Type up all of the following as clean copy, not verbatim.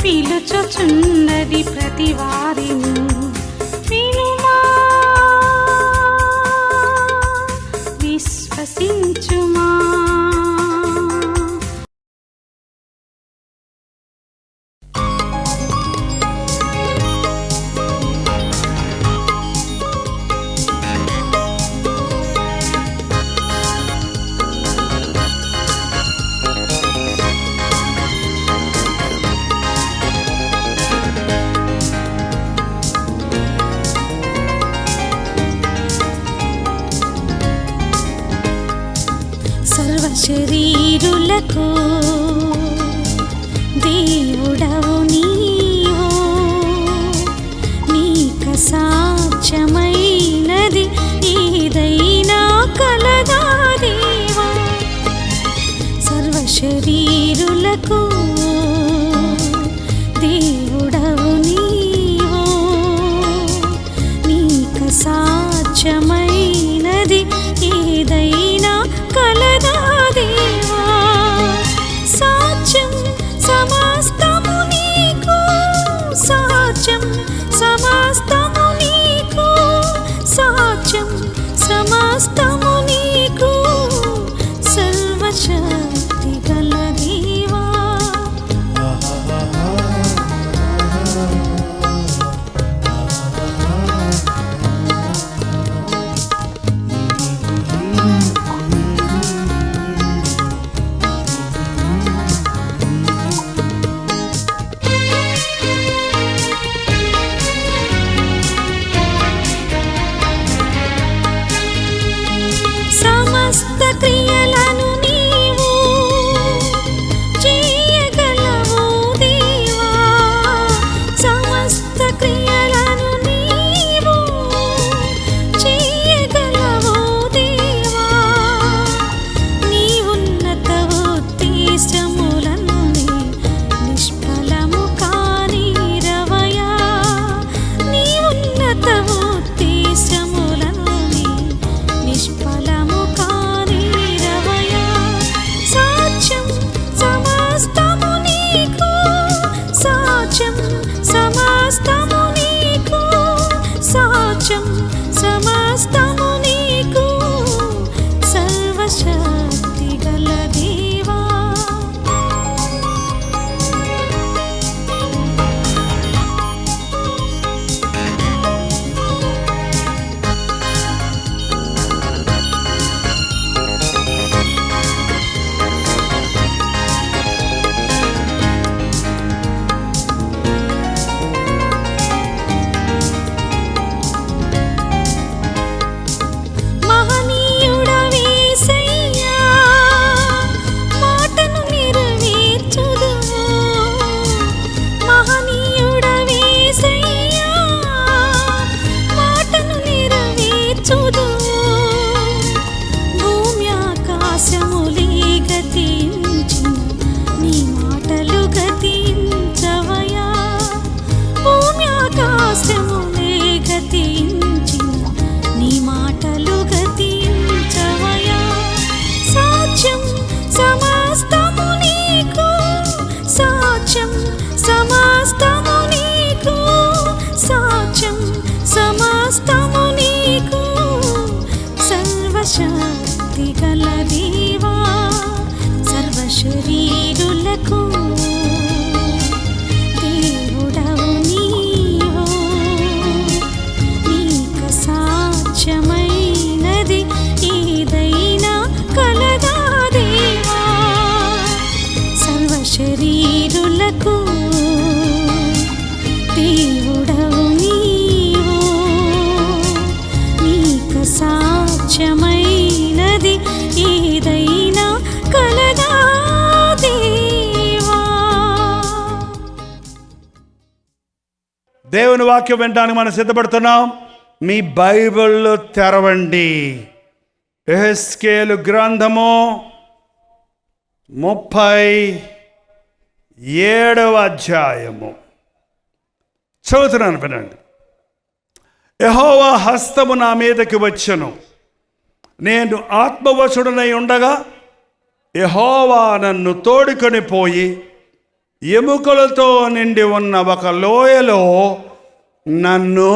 పిలుచుచున్నది ప్రతి వారిని వినుమా, విశ్వసించుమా. శరీరులకు దేవుడవు నీవు, నీక సాధ్యమైనది ఏదైనా కలదా దేవా. సర్వశరీరులకు దేవుడవు నీవు, నీక సాధ్యమైనది ఏదైనా కలదా దేవా. సాధ్యం సమస్తము నీకు, సాధ్యం సమస్తము నీకు, సాధ్యం సమస్తము నీకు, సర్వశక్తి గల దేవా. సమస్తము నీకు సాధ్యం, సమస్తము నీకు సర్వశక్తి గల దేవా, సర్వశరీరులకు దేవుడవు నీవు. నీకు సాధ్యమైనది ఏదైనా కలదా దేవా, సర్వశరీరులకు దేవుడవు నీవు. నీకు సాధ్యమైనది ఏదైనా కలదా దేవా. దేవుని వాక్యం వినడానికి మనం సిద్ధపడుతున్నాం. మీ బైబిళ్ళు తెరవండి. యెహెజ్కేలు గ్రంథము 37వ అధ్యాయము చదువుతున్నాను, వినండి. యెహోవా హస్తము నా మీదకి వచ్చెను, నేను ఆత్మవశుడనై ఉండగా యెహోవా నన్ను తోడుకొని పోయి ఎముకలతో నిండి ఉన్న ఒక లోయలో నన్ను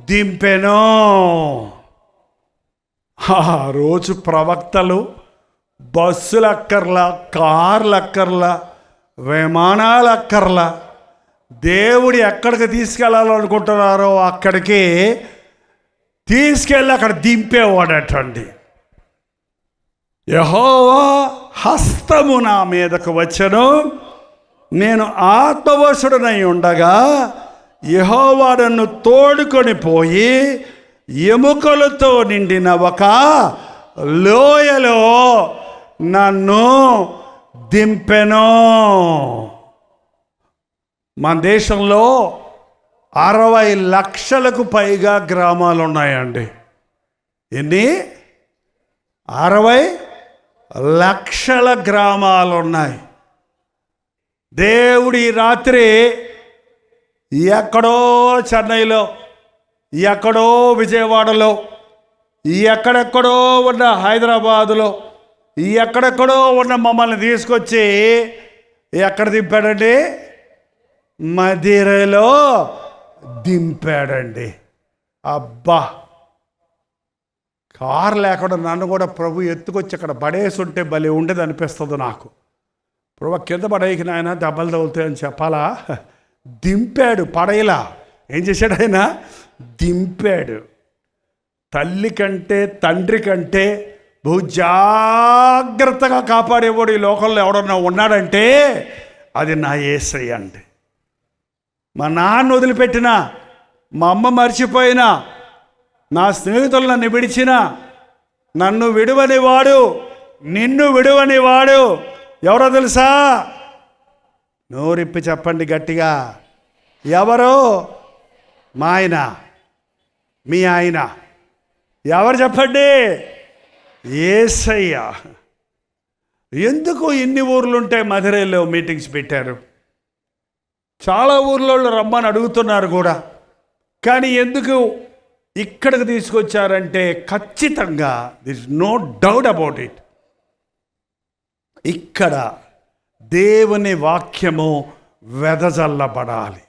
దింపెను. ఆ రోజు ప్రవక్తలు బస్సులు అక్కర్లా, కార్లు అక్కర్లా, విమానాలు అక్కర్లా, దేవుడు ఎక్కడికి తీసుకెళ్ళాలనుకుంటున్నారో అక్కడికి తీసుకెళ్ళి అక్కడ దింపేవాడటండి. యెహోవా హస్తము నా మీదకు వచ్చెను, నేను ఆత్మవశుడనై ఉండగా యెహోవా నన్ను తోడుకొని పోయి ఎముకలతో నిండిన ఒక లోయలో నన్ను దింపెను. మన దేశంలో 60 లక్షలకు పైగా గ్రామాలు ఉన్నాయండి. ఎన్ని? 60 లక్షల గ్రామాలు ఉన్నాయి. దేవుడు ఈ రాత్రి ఎక్కడో చెన్నైలో, ఎక్కడో విజయవాడలో, ఎక్కడెక్కడో ఉన్న హైదరాబాదులో, ఎక్కడెక్కడో ఉన్న మమ్మల్ని తీసుకొచ్చి ఎక్కడ దింపాడండి? మదిరలో దింపాడండి. అబ్బా, కారు లేకుండా నన్ను కూడా ప్రభు ఎత్తుకొచ్చి అక్కడ పడేసి ఉంటే భలే ఉండేది అనిపిస్తుంది నాకు. ప్రభు కింద పడేకి నాయన దెబ్బలు తగులుతాయని చెప్పాలా? దింపాడు. పడేలా ఏం చేశాడు ఆయన? దింపాడు. తల్లి కంటే తండ్రి కంటే బహు జాగ్రత్తగా కాపాడేవాడు ఈ లోకంలో ఎవడన్నా ఉన్నాడంటే అది నా యేసయ్య అండి. మా నాన్న వదిలిపెట్టినా, మా అమ్మ మర్చిపోయినా, నా స్నేహితులు నన్ను విడిచినా, నన్ను విడువని వాడు, నిన్ను విడువని వాడు ఎవరో తెలుసా? నోరిప్పి చెప్పండి గట్టిగా. ఎవరు? మా ఆయన, మీ ఆయన. ఎవరు చెప్పండి? యేసయ్య. ఎందుకు ఇన్ని ఊర్లుంటే మధురైలో మీటింగ్స్ పెట్టారు? చాలా ఊర్లో రమ్మని అడుగుతున్నారు కూడా, కానీ ఎందుకు ఇక్కడికి తీసుకొచ్చారంటే ఖచ్చితంగా this no doubt about it. ఇక్కడ దేవుని వాక్యము వెదజల్లబడాలి.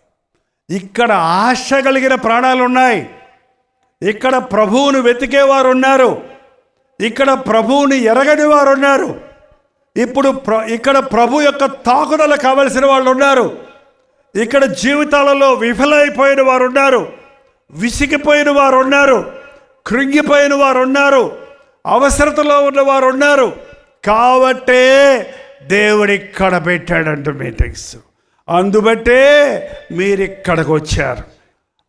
ఇక్కడ ఆశ కలిగిన ప్రాణాలు ఉన్నాయి. ఇక్కడ ప్రభువును వెతికేవారు ఉన్నారు. ఇక్కడ ప్రభువుని ఎరగని వారు ఉన్నారు. ఇప్పుడు ఇక్కడ ప్రభు యొక్క తాకుదల కావలసిన వాళ్ళు ఉన్నారు. ఇక్కడ జీవితాలలో విఫలమైపోయిన వారు ఉన్నారు, విసిగిపోయిన వారు ఉన్నారు, కృంగిపోయిన వారు ఉన్నారు, అవసరతలో ఉన్నవారు ఉన్నారు. కాబట్టే దేవుడు ఇక్కడ పెట్టాడంటూ మీటింగ్స్. అందుబట్టే మీరు ఇక్కడికి వచ్చారు.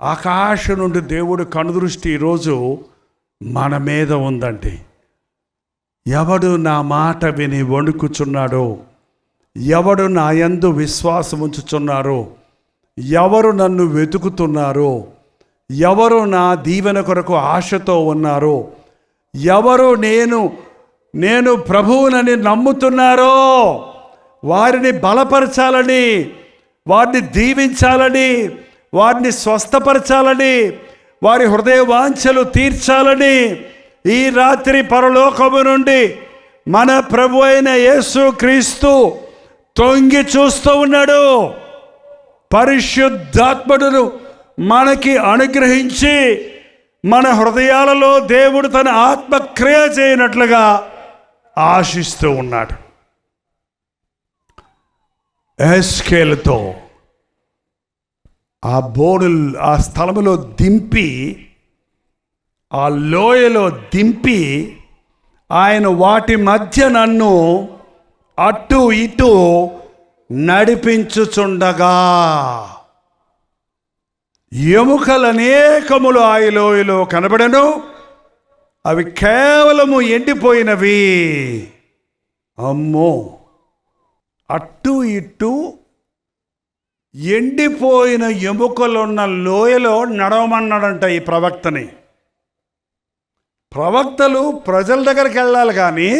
ఆకాశం నుండి దేవుడు కనుదృష్టి ఈరోజు మన మీద ఉందండి. ఎవడు నా మాట విని వణుకుచున్నాడో, ఎవడు నా యందు విశ్వాసం ఉంచుచున్నారో, ఎవరు నన్ను వెతుకుతున్నారో, ఎవరు నా దీవెన కొరకు ఆశతో ఉన్నారో, ఎవరు నేను ప్రభువునని నమ్ముతున్నారో వారిని బలపరచాలని, వారిని దీవించాలని, వారిని స్వస్థపరచాలని, వారి హృదయ వాంఛలు తీర్చాలని ఈ రాత్రి పరలోకము నుండి మన ప్రభు అయిన యేసు క్రీస్తు తొంగి చూస్తూ ఉన్నాడు. పరిశుద్ధాత్ముడును మనకి అనుగ్రహించి మన హృదయాలలో దేవుడు తన ఆత్మక్రియ చేయనట్లుగా ఆశిస్తూ ఉన్నాడు. ఎస్కేలుతో ఆ బోర్డులు ఆ స్థలములో దింపి, ఆ లోయలో దింపి, ఆయన వాటి మధ్య నన్ను అటు ఇటు నడిపించుచుండగా ఎముకలు అనేకములు ఆ లోయలో కనబడెను. అవి కేవలము ఎండిపోయినవి. అమ్మో, అటు ఇటు ఎండిపోయిన ఎముకలున్న లోయలో నడవమన్నాడంట ఈ ప్రవక్తని. ప్రవక్తలు ప్రజల దగ్గరికి వెళ్ళాలి, కానీ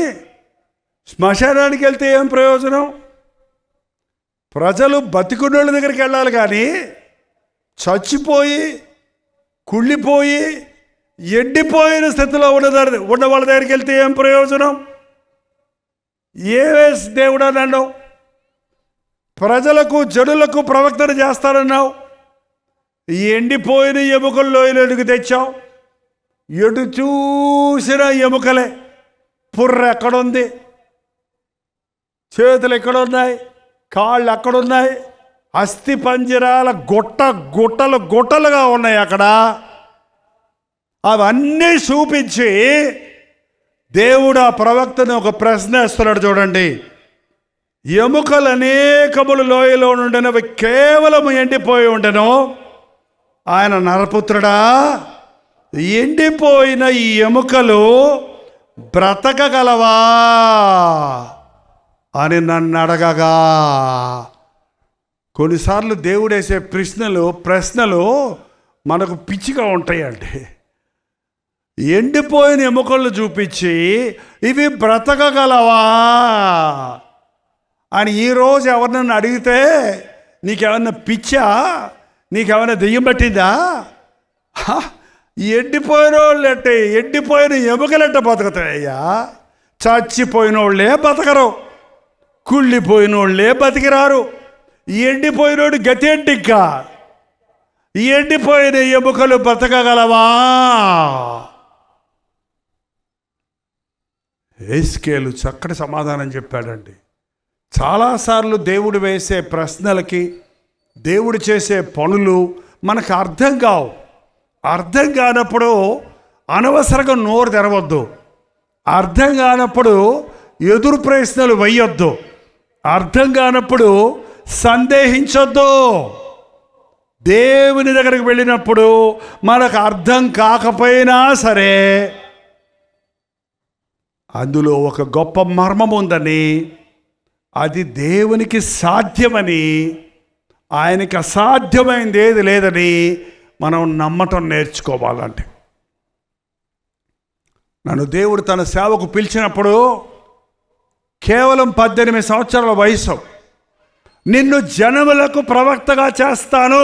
శ్మశానానికి వెళ్తే ఏం ప్రయోజనం? ప్రజలు బతికున్నోళ్ళ దగ్గరికి వెళ్ళాలి, కానీ చచ్చిపోయి కుళ్ళిపోయి ఎండిపోయిన స్థితిలో ఉన్న వాళ్ళ దగ్గరికి వెళ్తే ఏం ప్రయోజనం? ఏవే దేవుడా నన్ను ప్రజలకు జనులకు ప్రవక్తన చేస్తానన్నావు, ఎండిపోయిన ఎముకలు లోయలోనికి తెచ్చావు. ఎటు చూసిన ఎముకలే. పుర్ర ఎక్కడుంది, చేతులు ఎక్కడున్నాయి, కాళ్ళు ఎక్కడున్నాయి, అస్థి పంజరాల గుట్టలుగా ఉన్నాయి అక్కడ. అవన్నీ చూపించి దేవుడు ఆ ప్రవక్తను ఒక ప్రశ్న వేస్తున్నాడు. చూడండి, ఎముకలు అనేకములు లోయలో నుండినవి కేవలము ఎండిపోయి ఉండెను. ఆయన నరపుత్రుడా, ఎండిపోయిన ఈ ఎముకలు బ్రతకగలవా అని నన్ను అడగగా, కొన్నిసార్లు దేవుడు వేసే ప్రశ్నలు మనకు పిచ్చిగా ఉంటాయండి. ఎండిపోయిన ఎముకలు చూపించి ఇవి బ్రతకగలవా అని ఈరోజు ఎవరినన్నా అడిగితే, నీకేమన్నా పిచ్చా, నీకేమన్నా దెయ్యం పట్టిందా, ఎండిపోయిన వాళ్ళంటే ఎండిపోయిన ఎముకలంటే బతుకుతాయ్యా. చచ్చిపోయిన వాళ్ళే బతకరు, కుళ్ళిపోయిన వాళ్ళే బతికిరారు. ఎండిపోయినోడు గతేంటిక్క, ఎండిపోయిన ఎముకలు బతకగలవా? ఎస్కేలు చక్కటి సమాధానం చెప్పాడండి. చాలాసార్లు దేవుడు వేసే ప్రశ్నలకి, దేవుడు చేసే పనులు మనకు అర్థం కావు. అర్థం కానప్పుడు అనవసరంగా నోరు తెరవద్దు. అర్థం కానప్పుడు ఎదురు ప్రశ్నలు వేయొద్దు. అర్థం కానప్పుడు సందేహించొద్దు. దేవుని దగ్గరికి వెళ్ళినప్పుడు మనకు అర్థం కాకపోయినా సరే అందులో ఒక గొప్ప మర్మం ఉందని, అది దేవునికి సాధ్యమని, ఆయనకి అసాధ్యమైంది ఏది లేదని మనం నమ్మటం నేర్చుకోవాలంటే. నన్ను దేవుడు తన సేవకు పిలిచినప్పుడు కేవలం 18 సంవత్సరాల వయసు, నిన్ను జనములకు ప్రవక్తగా చేస్తాను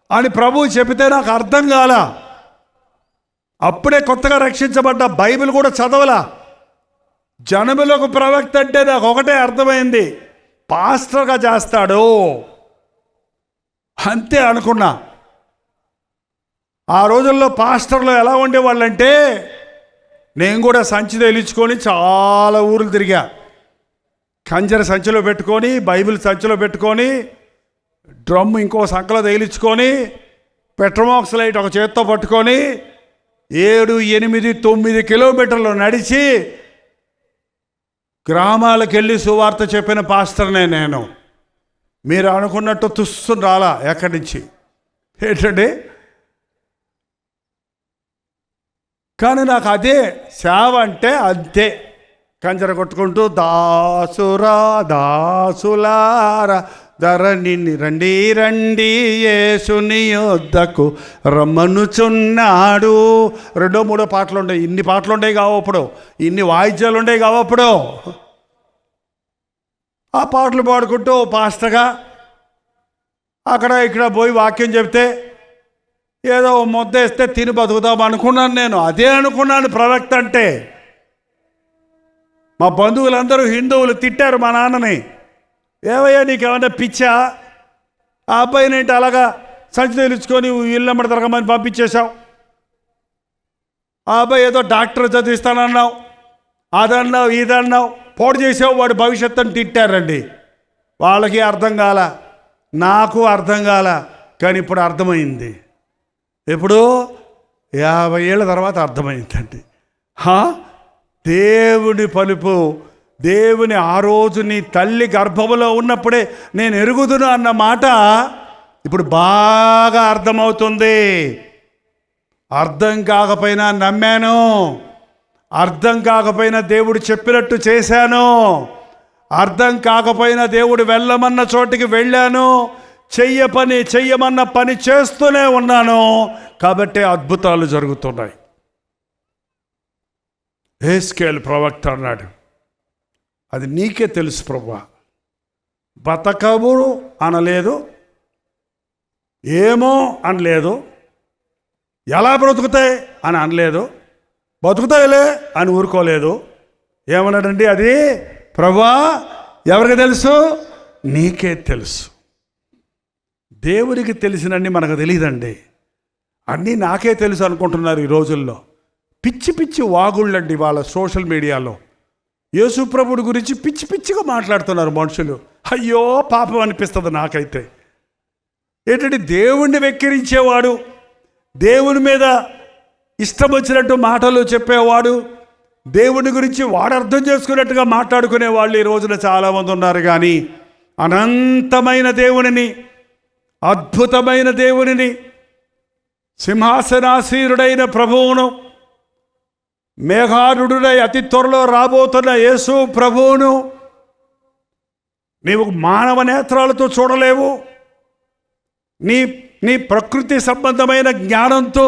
అని ప్రభువు చెబితే నాకు అర్థం కాల. అప్పుడే కొత్తగా రక్షించబడ్డ, బైబిల్ కూడా చదవలా. జనములకు ప్రవక్త అంటే నాకు ఒకటే అర్థమైంది, పాస్టర్గా చేస్తాడు అంతే అనుకున్నా. ఆ రోజుల్లో పాస్టర్లు ఎలా ఉండేవాళ్ళంటే, నేను కూడా సంచి తేలించుకొని చాలా ఊర్లు తిరిగా. కంజర సంచిలో పెట్టుకొని, బైబిల్ సంచిలో పెట్టుకొని, డ్రమ్ ఇంకో సంకలో తేలించుకొని, పెట్రోమాక్స్ లైట్ ఒక చేత్తో పట్టుకొని 7, 8, 9 కిలోమీటర్లు నడిచి గ్రామాలకు వెళ్ళి సువార్త చెప్పిన పాస్టర్నే నేను. మీరు అనుకున్నట్టు తుస్సుని రాలా ఎక్కడి నుంచి, ఏంటండి. కానీ నాకు అదే సేవ అంటే అంతే. కంజర కొట్టుకుంటూ దాసురా దాసులారా ధరణిని రండి రండి యేసుని యొద్దకు రమ్మనుచున్నాడు. 2, 3 పాటలు ఉండేవి. ఇన్ని పాటలు ఉండేవి కావు అప్పుడు, ఇన్ని వాయిద్యాలు ఉండేవి కావు అప్పుడు. ఆ పాటలు పాడుకుంటూ పాస్టర్గా అక్కడ ఇక్కడ పోయి వాక్యం చెప్తే ఏదో ముద్ద వేస్తే తిని బతుకుతాం అనుకున్నాను నేను. అదే అనుకున్నాను ప్రవక్త అంటే. మా బంధువులందరూ హిందువులు తిట్టారు మా నాన్నని, ఏవయ్యా నీకేమన్నా పిచ్చా, ఆ అబ్బాయిని ఏంటి అలాగా సంచి తెలుసుకొని ఇల్లమ్మడి తిరగమని పంపించేశావు. ఆ అబ్బాయి ఏదో డాక్టర్ చదివిస్తానన్నావు, అదన్నావు ఇదన్నావు, పోటు చేసావు. వాడు భవిష్యత్తుని తిట్టారండి. వాళ్ళకి అర్థం కాల, నాకు అర్థం కాల, కానీ ఇప్పుడు అర్థమైంది. ఇప్పుడు 50 ఏళ్ళ తర్వాత అర్థమైందండి. దేవుని పలుపు, దేవుని ఆ రోజు నీ తల్లి గర్భంలో ఉన్నప్పుడే నేను ఎరుగుదును అన్న మాట ఇప్పుడు బాగా అర్థమవుతుంది. అర్థం కాకపోయినా నమ్మాను, అర్థం కాకపోయినా దేవుడు చెప్పినట్టు చేశాను, అర్థం కాకపోయినా దేవుడు వెళ్ళమన్న చోటికి వెళ్ళాను, చెయ్యమన్న పని చేస్తూనే ఉన్నాను. కాబట్టి అద్భుతాలు జరుగుతున్నాయి. హెస్కేలు ప్రవక్త అన్నాడు, అది నీకే తెలుసు ప్రభువా. బతకవు అనలేదు, ఏమో అనలేదు, ఎలా బ్రతుకుతాయి అని అనలేదు, బతుకుతాయిలే అని ఊరుకోలేదు. ఏమన్నాడండి? అది ప్రభువా ఎవరికి తెలుసు? నీకే తెలుసు. దేవుడికి తెలిసినన్ని మనకు తెలియదండి. అన్నీ నాకే తెలుసు అనుకుంటున్నారు ఈ రోజుల్లో. పిచ్చి పిచ్చి వాగుళ్ళండి వాళ్ళ సోషల్ మీడియాలో. యేసు ప్రభుడి గురించి పిచ్చి పిచ్చిగా మాట్లాడుతున్నారు మనుషులు. అయ్యో పాపం అనిపిస్తుంది నాకైతే. ఏంటంటే దేవుణ్ణి వెక్కిరించేవాడు, దేవుని మీద ఇష్టం వచ్చినట్టు మాటలు చెప్పేవాడు, దేవుని గురించి వాడు అర్థం చేసుకున్నట్టుగా మాట్లాడుకునే వాళ్ళు ఈ రోజున చాలామంది ఉన్నారు. కానీ అనంతమైన దేవునిని, అద్భుతమైన దేవునిని, సింహాసనాసీనుడైన ప్రభువును, మేఘారుడై అతి త్వరలో రాబోతున్న యేసు ప్రభువును నీవు మానవ నేత్రాలతో చూడలేవు. నీ ప్రకృతి సంబంధమైన జ్ఞానంతో,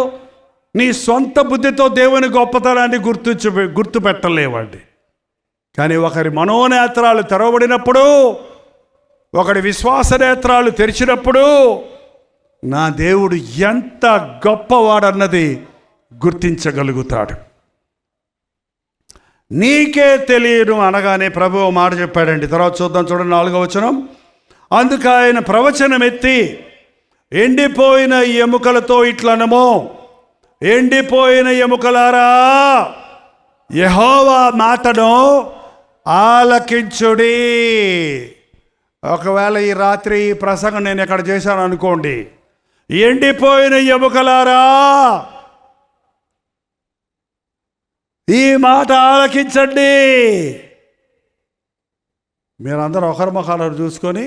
నీ సొంత బుద్ధితో దేవుని గొప్పతనాన్ని గుర్తుపెట్టలేవండి. కానీ ఒకరి మనోనేత్రాలు తెరవబడినప్పుడు, ఒకడి విశ్వాస నేత్రాలు తెరిచినప్పుడు నా దేవుడు ఎంత గొప్పవాడన్నది గుర్తించగలుగుతాడు. నీకే తెలియను అనగానే ప్రభువు మాట చెప్పాడండి. తర్వాత చూద్దాం, చూడండి 4వ వచనం. అందుకు ఆయన ప్రవచనం ఎత్తి, ఎండిపోయిన ఎముకలతో ఇట్లనమో, ఎండిపోయిన ఎముకలారా యెహోవా మాటను ఆలకించుడి. ఒకవేళ ఈ రాత్రి ఈ ప్రసంగం నేను ఎక్కడ చేశాను అనుకోండి, ఎండిపోయిన ఎముకలారా ఈ మాట ఆలకించండి. మీరందరూ ఒకరి ముఖాలను చూసుకొని,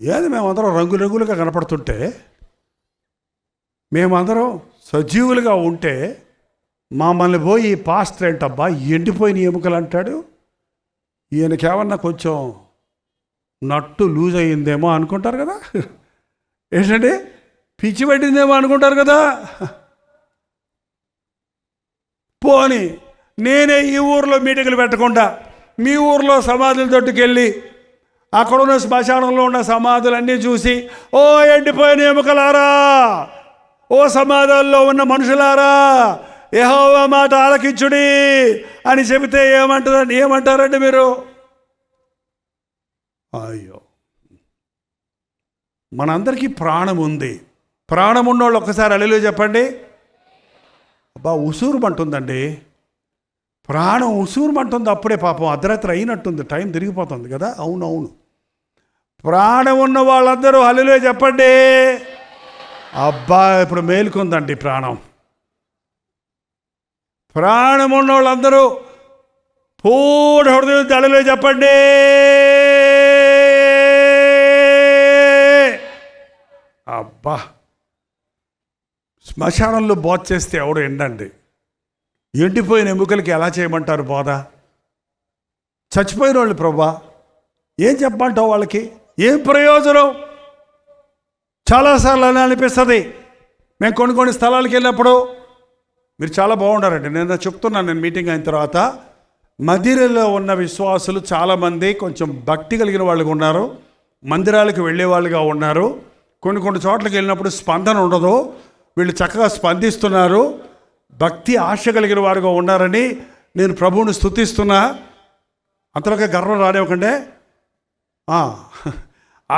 ఏది మేమందరం రంగురంగులుగా కనపడుతుంటే, మేమందరం సజీవులుగా ఉంటే, మమ్మల్ని పోయి పాస్టర్ ఏంటబ్బా ఎండిపోయిన ఎముకలు అంటాడు, ఈయనకేమన్నా కొంచెం నట్టు లూజ్ అయ్యిందేమో అనుకుంటారు కదా. ఏంటంటే పిచ్చి పట్టిందేమో అనుకుంటారు కదా. పోని నేనే ఈ ఊరిలో మీటింగులు పెట్టకుండా మీ ఊరిలో సమాధుల తోటికెళ్ళి అక్కడున్న శ్మశానంలో ఉన్న సమాధులన్నీ చూసి, ఓ ఎండిపోయిన ఎముకలారా, ఓ సమాధుల్లో ఉన్న మనుషులారా యెహోవా మాట ఆలకించుడి అని చెబితే ఏమంటారండి మీరు? అయ్యో, మనందరికీ ప్రాణం ఉంది. ప్రాణం ఉన్నోళ్ళు ఒక్కసారి హల్లెలూయా చెప్పండి. అబ్బా ఉసూరుమంటుందండి, ప్రాణం ఉసూరుమంటుంది. అప్పుడే పాపం అర్ధరాత్రి అయినట్టుంది, టైం తిరిగిపోతుంది కదా. అవునవును, ప్రాణం ఉన్న వాళ్ళందరూ హల్లెలూయా చెప్పండి. అబ్బా ఇప్పుడు మేలుకుందండి ప్రాణం. ప్రాణం ఉన్న వాళ్ళందరూ పూర్ణ హృదయం హల్లెలూయా చెప్పండి. అబ్బా, శ్మశానంలో బోధ చేస్తే ఎవడు ఎండండి. ఎండిపోయిన ఎముకలకి ఎలా చేయమంటారు బోధ? చచ్చిపోయిన వాళ్ళు ప్రభా ఏం చెప్పమంటావు వాళ్ళకి? ఏం ప్రయోజనం? చాలాసార్లు అని అనిపిస్తుంది. మేము కొన్ని స్థలాలకు వెళ్ళినప్పుడు, మీరు చాలా బాగుండారండి, నేను చెప్తున్నాను. నేను మీటింగ్ అయిన తర్వాత మదిరలో ఉన్న విశ్వాసులు చాలామంది కొంచెం భక్తి కలిగిన వాళ్ళుగా ఉన్నారు, మందిరాలకు వెళ్ళే వాళ్ళుగా ఉన్నారు. కొన్ని చోట్లకి వెళ్ళినప్పుడు స్పందన ఉండదు, వీళ్ళు చక్కగా స్పందిస్తున్నారు, భక్తి ఆశ కలిగిన వారుగా ఉన్నారని నేను ప్రభువుని స్తుతిస్తున్నా. అంతలోకే గర్వం రానివ్వకండి.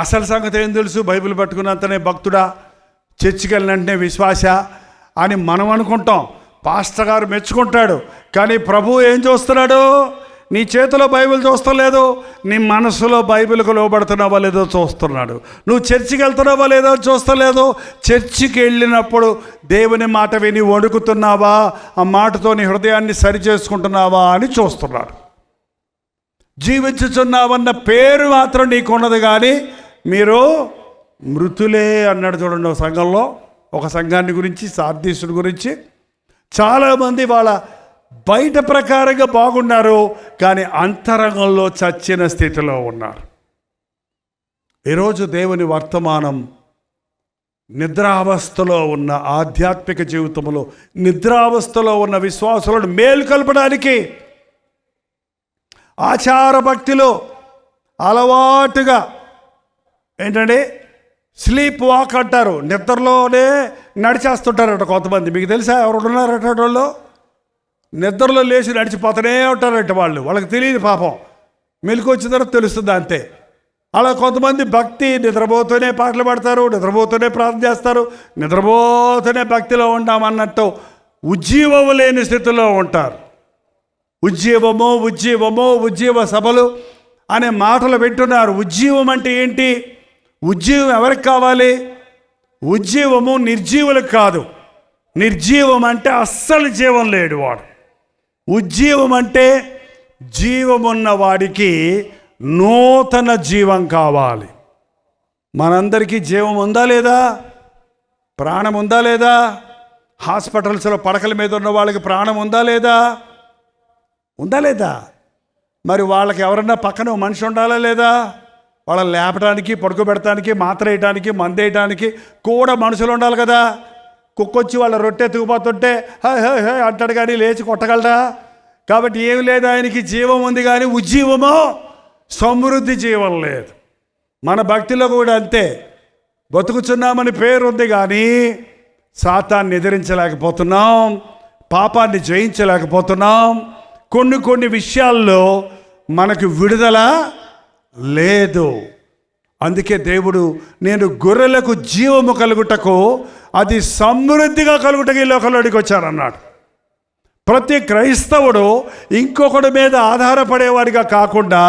అసలు సంగతి ఏం తెలుసు? బైబిల్ పట్టుకున్నంతనే భక్తుడా, చర్చికి వెళ్ళినంటనే విశ్వాస అని మనం అనుకుంటాం. పాస్టర్ గారు మెచ్చుకుంటాడు, కానీ ప్రభువు ఏం చూస్తున్నాడు? నీ చేతిలో బైబిల్ చూస్తలేదు, నీ మనసులో బైబిల్కు లోబడుతున్నావా లేదో చూస్తున్నాడు. నువ్వు చర్చికి వెళ్తున్నావా లేదో చూస్తలేదు. చర్చికి వెళ్ళినప్పుడు దేవుని మాట విని వణుకుతున్నావా, ఆ మాటతో నీ హృదయాన్ని సరి చేసుకుంటున్నావా అని చూస్తున్నాడు. జీవించుచున్నావన్న పేరు మాత్రం నీకున్నది, కానీ మీరు మృతులే అన్నాడు. చూడండి, ఒక సంఘంలో, ఒక సంఘాన్ని గురించి, సార్దీసుడి గురించి, చాలామంది వాళ్ళ బయట ప్రకారంగా బాగున్నారు, కానీ అంతరంగంలో చచ్చిన స్థితిలో ఉన్నారు. ఈరోజు దేవుని వర్తమానం నిద్రావస్థలో ఉన్న ఆధ్యాత్మిక జీవితంలో నిద్రావస్థలో ఉన్న విశ్వాసులను మేలుకొల్పడానికి, ఆచార భక్తిలో అలవాటుగా ఏంటంటే స్లీప్ వాక్ అంటారు, నిద్రలోనే నడిచేస్తుంటారట కొంతమంది. మీకు తెలుసా ఎవరు ఉన్నారట వాళ్ళు? నిద్రలో లేచి నడిచిపోతూనే ఉంటారట వాళ్ళు. వాళ్ళకి తెలియదు పాపం, మెలకు వచ్చిన తర్వాత తెలుస్తుంది అంతే. అలా కొంతమంది భక్తి నిద్రపోతూనే పాటలు పాడతారు, నిద్రపోతూనే ప్రార్థన చేస్తారు, నిద్రపోతూనే భక్తిలో ఉంటామన్నట్టు ఉజ్జీవము లేని స్థితిలో ఉంటారు. ఉజ్జీవ సభలు అనే మాటలు వింటున్నారు. ఉజ్జీవం అంటే ఏంటి? ఉజ్జీవం ఎవరికి కావాలి? ఉజ్జీవము నిర్జీవులకు కాదు. నిర్జీవం అంటే అస్సలు జీవం లేడు వాడు. ఉజ్జీవం అంటే జీవమున్న వాడికి నూతన జీవం కావాలి. మనందరికీ జీవం ఉందా లేదా? ప్రాణం ఉందా లేదా? హాస్పిటల్స్లో పడకల మీద ఉన్న వాళ్ళకి ప్రాణం ఉందా లేదా? ఉందా లేదా? మరి వాళ్ళకి ఎవరన్నా పక్కన మనిషి ఉండాలా లేదా? వాళ్ళని లేపడానికి, పడుకోబెడటానికి, మాత్ర వేయటానికి, మందు వేయటానికి కూడా మనుషులు ఉండాలి కదా. కుక్కొచ్చి వాళ్ళ రొట్టె ఎత్తుకుపోతుంటే హాయ్ హాయ్ హాయ్ అంటాడు, కానీ లేచి కొట్టగలరా? కాబట్టి ఏమి లేదు, ఆయనకి జీవం ఉంది, కానీ ఉజ్జీవమో సమృద్ధి జీవం లేదు. మన భక్తిలో కూడా అంతే. బతుకుచున్నామని పేరు ఉంది, కానీ సాతాన్ని ఎదిరించలేకపోతున్నాం, పాపాన్ని జయించలేకపోతున్నాం. కొన్ని విషయాల్లో మనకు విడుదల లేదు. అందుకే దేవుడు, నేను గొర్రెలకు జీవము కలుగుటకు, అది సమృద్ధిగా కలుగుటకు ఈ లోకంలోకి వచ్చారన్నాడు. ప్రతి క్రైస్తవుడు ఇంకొకటి మీద ఆధారపడేవాడిగా కాకుండా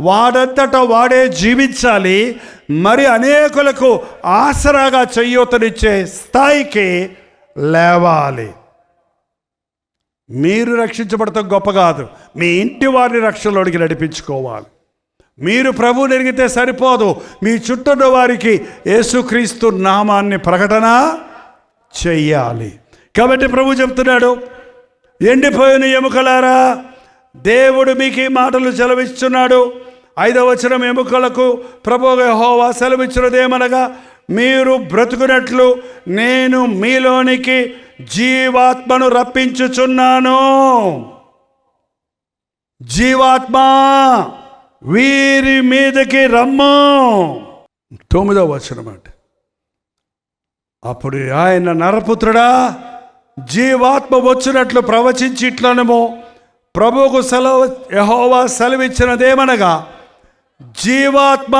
వాడంతటా వాడే జీవించాలి. మరి అనేకులకు ఆసరాగా చేయూతనిచ్చే స్థాయికి లేవాలి. మీరు రక్షించబడటం గొప్ప కాదు, మీ ఇంటి వారిని రక్షణలోనికి నడిపించుకోవాలి. మీరు ప్రభువుని ఎరిగితే సరిపోదు, మీ చుట్టూ వారికి యేసుక్రీస్తు నామాన్ని ప్రకటన చెయ్యాలి. కాబట్టి ప్రభు చెప్తున్నాడు, ఎండిపోయిన ఎముకలారా, దేవుడు మీకు ఈ మాటలు సెలవిస్తున్నాడు. 5వ వచనం, ఎముకలకు ప్రభువు యెహోవా సెలవిచ్చినదేమనగా, మీరు బ్రతుకున్నట్లు నేను మీలోనికి జీవాత్మను రప్పించుచున్నాను. జీవాత్మ వీరి మీదకి రమ్ము. 9వ వచనం అంటే, అప్పుడు ఆయన, నరపుత్రుడా, జీవాత్మ వచ్చినట్లు ప్రవచించి ఇట్లనము, ప్రభువుకు యెహోవా సెలవిచ్చినదేమనగా, జీవాత్మ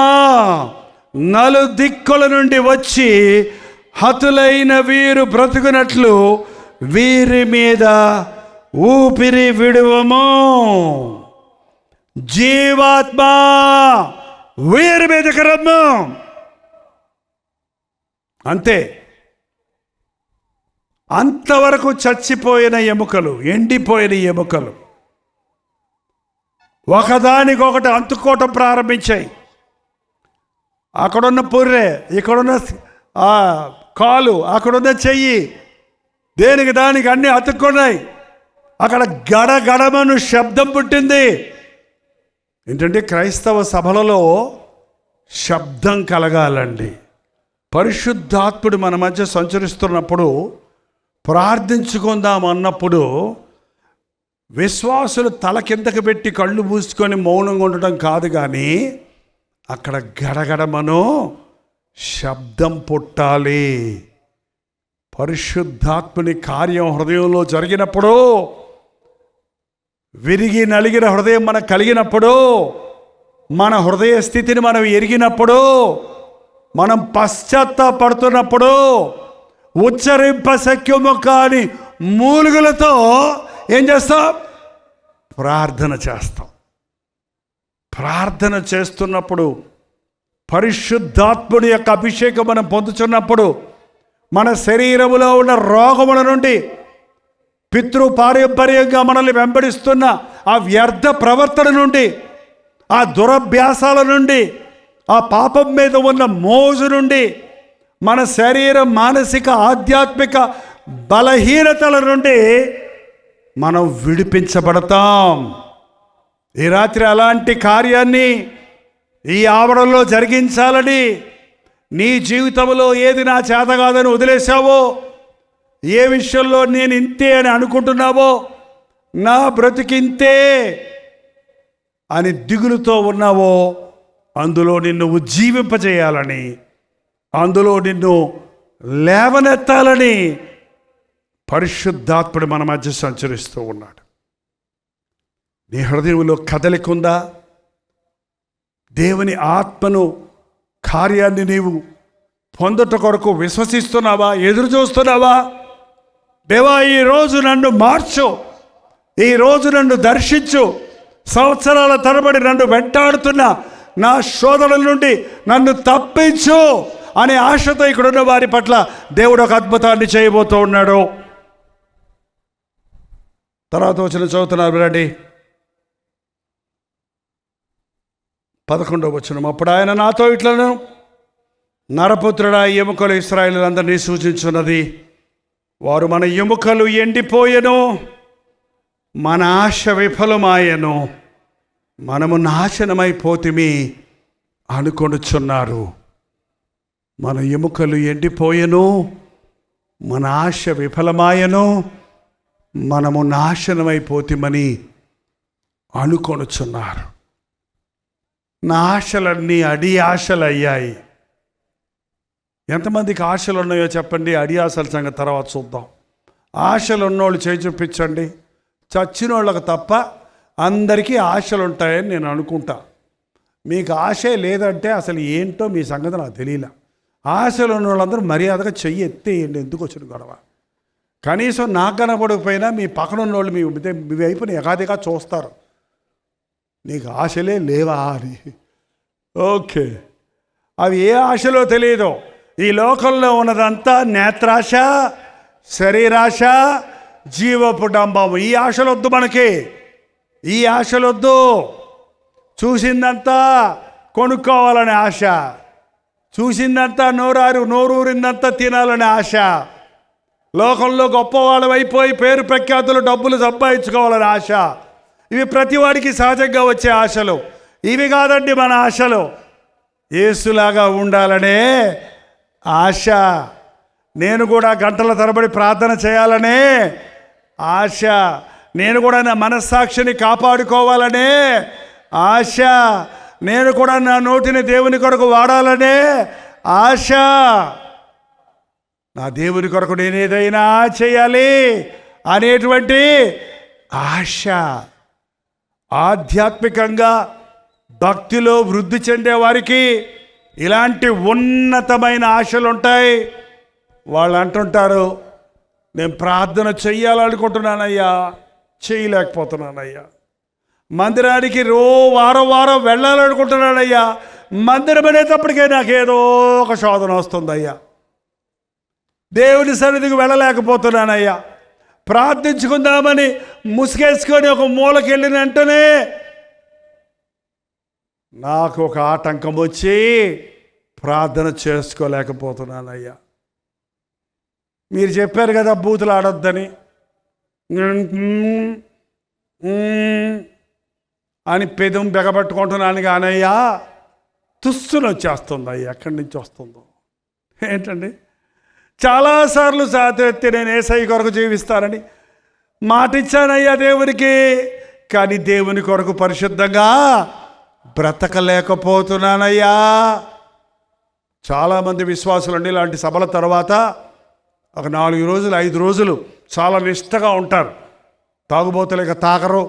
నలుదిక్కుల నుండి వచ్చి హతులైన వీరు బ్రతుకున్నట్లు వీరి మీద ఊపిరి విడువము. జీవాత్మ వీరి మీదకి రమ్ము. అంతే. అంతవరకు చచ్చిపోయిన ఎముకలు, ఎండిపోయిన ఎముకలు ఒకదానికొకటి అంటుకోవటం ప్రారంభించాయి. అక్కడున్న పుర్రె, ఇక్కడున్న కాలు, అక్కడున్న చెయ్యి, దేనికి దానికి అన్నీ అతుక్కున్నాయి. అక్కడ గడగడమను శబ్దం పుట్టింది. ఏంటంటే క్రైస్తవ సభలలో శబ్దం కలగాలండి. పరిశుద్ధాత్ముడు మన మధ్య సంచరిస్తున్నప్పుడు, ప్రార్థించుకుందాం అన్నప్పుడు విశ్వాసులు తల కిందకి పెట్టి కళ్ళు మూసుకొని మౌనంగా ఉండటం కాదు, కానీ అక్కడ గడగడమను శబ్దం పుట్టాలి. పరిశుద్ధాత్ముని కార్యం హృదయంలో జరిగినప్పుడు, విరిగి నలిగిన హృదయం మనకు కలిగినప్పుడు మన హృదయ స్థితిని మనం ఎరిగినప్పుడు, మనం పశ్చాత్తాపడుతున్నప్పుడు ఉచ్చరింప శక్యము కాని మూలుగులతో ఏం చేస్తాం? ప్రార్థన చేస్తాం. ప్రార్థన చేస్తున్నప్పుడు పరిశుద్ధాత్ముడి యొక్క అభిషేకం మనం పొందుతున్నప్పుడు మన శరీరములో ఉన్న రోగముల నుండి, పితృపారంపర్యంగా మనల్ని వెంబడిస్తున్న ఆ వ్యర్థ ప్రవర్తన నుండి, ఆ దురభ్యాసాల నుండి, ఆ పాపం మీద ఉన్న మోజు నుండి, మన శరీర మానసిక ఆధ్యాత్మిక బలహీనతల నుండి మనం విడిపించబడతాం. ఈ రాత్రి అలాంటి కార్యాన్ని ఈ ఆవరణలో జరిగించాలని, నీ జీవితంలో ఏది నా చేత కాదని వదిలేసావో, ఏ విషయంలో నేను ఇంతే అని అనుకుంటున్నావో, నా బ్రతికింతే అని దిగులుతో ఉన్నావో, అందులో నిన్ను ఉజ్జీవింపజేయాలని, అందులో నిన్ను లేవనెత్తాలని పరిశుద్ధాత్ముడు మన మధ్య సంచరిస్తూ ఉన్నాడు. నీ హృదయంలో కదలిక ఉందా? దేవుని ఆత్మను కార్యాన్ని నీవు పొందుట కొరకు విశ్వసిస్తున్నావా? ఎదురు చూస్తున్నావా? దేవా, ఈరోజు నన్ను మార్చు, ఈరోజు నన్ను దర్శించు, సంవత్సరాల తరబడి నన్ను వెంటాడుతున్న నా శోధనల నుండి నన్ను తప్పించు అనే ఆశతో ఇక్కడున్న వారి పట్ల దేవుడు ఒక అద్భుతాన్ని చేయబోతూ ఉన్నాడు. తర్వాత వచ్చిన చదువుతున్నారు రండి. 11వ వచనం. అప్పుడు ఆయన నాతో ఇట్లను, నరపుత్రుడా, ఎముకలు ఇశ్రాయేలులందరినీ సూచించున్నది. వారు మన ఎముకలు ఎండిపోయెను, మన ఆశ విఫలమాయెను, మనము నాశనమైపోతిమి అనుకొనుచున్నారు. మన ఎముకలు ఎండిపోయెను, మన ఆశ విఫలమాయెను, మనము నాశనమైపోతిమని అనుకొనుచున్నారు. నా ఆశలన్నీ అడి ఆశలు అయ్యాయి. ఎంతమందికి ఆశలు ఉన్నాయో చెప్పండి. అడి ఆశల సంగతి తర్వాత చూద్దాం. ఆశలు ఉన్నోళ్ళు చేయి చూపించండి. చచ్చిన వాళ్ళకు తప్ప అందరికీ ఆశలు ఉంటాయని నేను అనుకుంటా. మీకు ఆశే లేదంటే అసలు ఏంటో మీ సంగతి నాకు తెలియలే. ఆశలు ఉన్న వాళ్ళందరూ మర్యాదగా చెయ్యి ఎత్తేయండి. ఎందుకు వచ్చిన గొడవ? కనీసం నాకు కనపడకపోయినా మీ పక్కన ఉన్న వాళ్ళు మీ వైపుని ఎగాదిగా చూస్తారు. నీకు ఆశలే లేవా అని. ఓకే, అవి ఏ ఆశలో తెలియదు. ఈ లోకంలో ఉన్నదంతా నేత్రాశ, శరీరాశ, జీవపు డంబము. ఈ ఆశలొద్దు మనకి, ఈ ఆశలొద్దు. చూసిందంతా కొనుక్కోవాలనే ఆశ, చూసిందంతా నోరూరిందంతా తినాలనే ఆశ, లోకంలో గొప్పవాళ్ళం అయిపోయి పేరు ప్రఖ్యాతులు డబ్బులు సంపాదించుకోవాలనే ఆశ. ఇవి ప్రతివాడికి సహజంగా వచ్చే ఆశలు. ఇవి కాదండి మన ఆశలు. యేసులాగా ఉండాలనే ఆశ. నేను కూడా గంటల తరబడి ప్రార్థన చేయాలనే ఆశ. నేను కూడా నా మనస్సాక్షిని కాపాడుకోవాలనే ఆశ. నేను కూడా నా నోటిని దేవుని కొరకు వాడాలనే ఆశ. నా దేవుని కొరకు నేను ఏదైనా చేయాలి అనేటువంటి ఆశ. ఆధ్యాత్మికంగా భక్తిలో వృద్ధి చెందే వారికి ఇలాంటి ఉన్నతమైన ఆశలు ఉంటాయి. వాళ్ళు అంటుంటారు, నేను ప్రార్థన చెయ్యాలనుకుంటున్నానయ్యా, చేయలేకపోతున్నానయ్యా. మందిరానికి వారం వారం వెళ్ళాలనుకుంటున్నానయ్యా, మందిరం అనేటప్పటికే నాకేదో ఒక శోధన వస్తుందయ్యా. దేవుని సన్నిధికి వెళ్ళలేకపోతున్నానయ్యా. ప్రార్థించుకుందామని ముసుగేసుకొని ఒక మూలకి వెళ్ళిన వెంటనే నాకు ఒక ఆటంకం వచ్చి ప్రార్థన చేసుకోలేకపోతున్నానయ్యా. మీరు చెప్పారు కదా బూతులు ఆడొద్దని అని పెదం బెగబట్టుకుంటున్నాను కానయ్యా, తుస్సును వచ్చేస్తుంది అయ్యా. ఎక్కడి నుంచి వస్తుందో ఏంటండి. చాలాసార్లు సాతెత్తి నేను యేసయ్య కొరకు జీవిస్తానని మాట ఇచ్చానయ్యా దేవునికి, కానీ దేవుని కొరకు పరిశుద్ధంగా బ్రతకలేకపోతున్నానయ్యా. చాలామంది విశ్వాసులు అండి ఇలాంటి సభల తర్వాత ఒక 4 రోజులు 5 రోజులు చాలా నిష్టగా ఉంటారు. తాగుబోతులు ఇక తాగరు,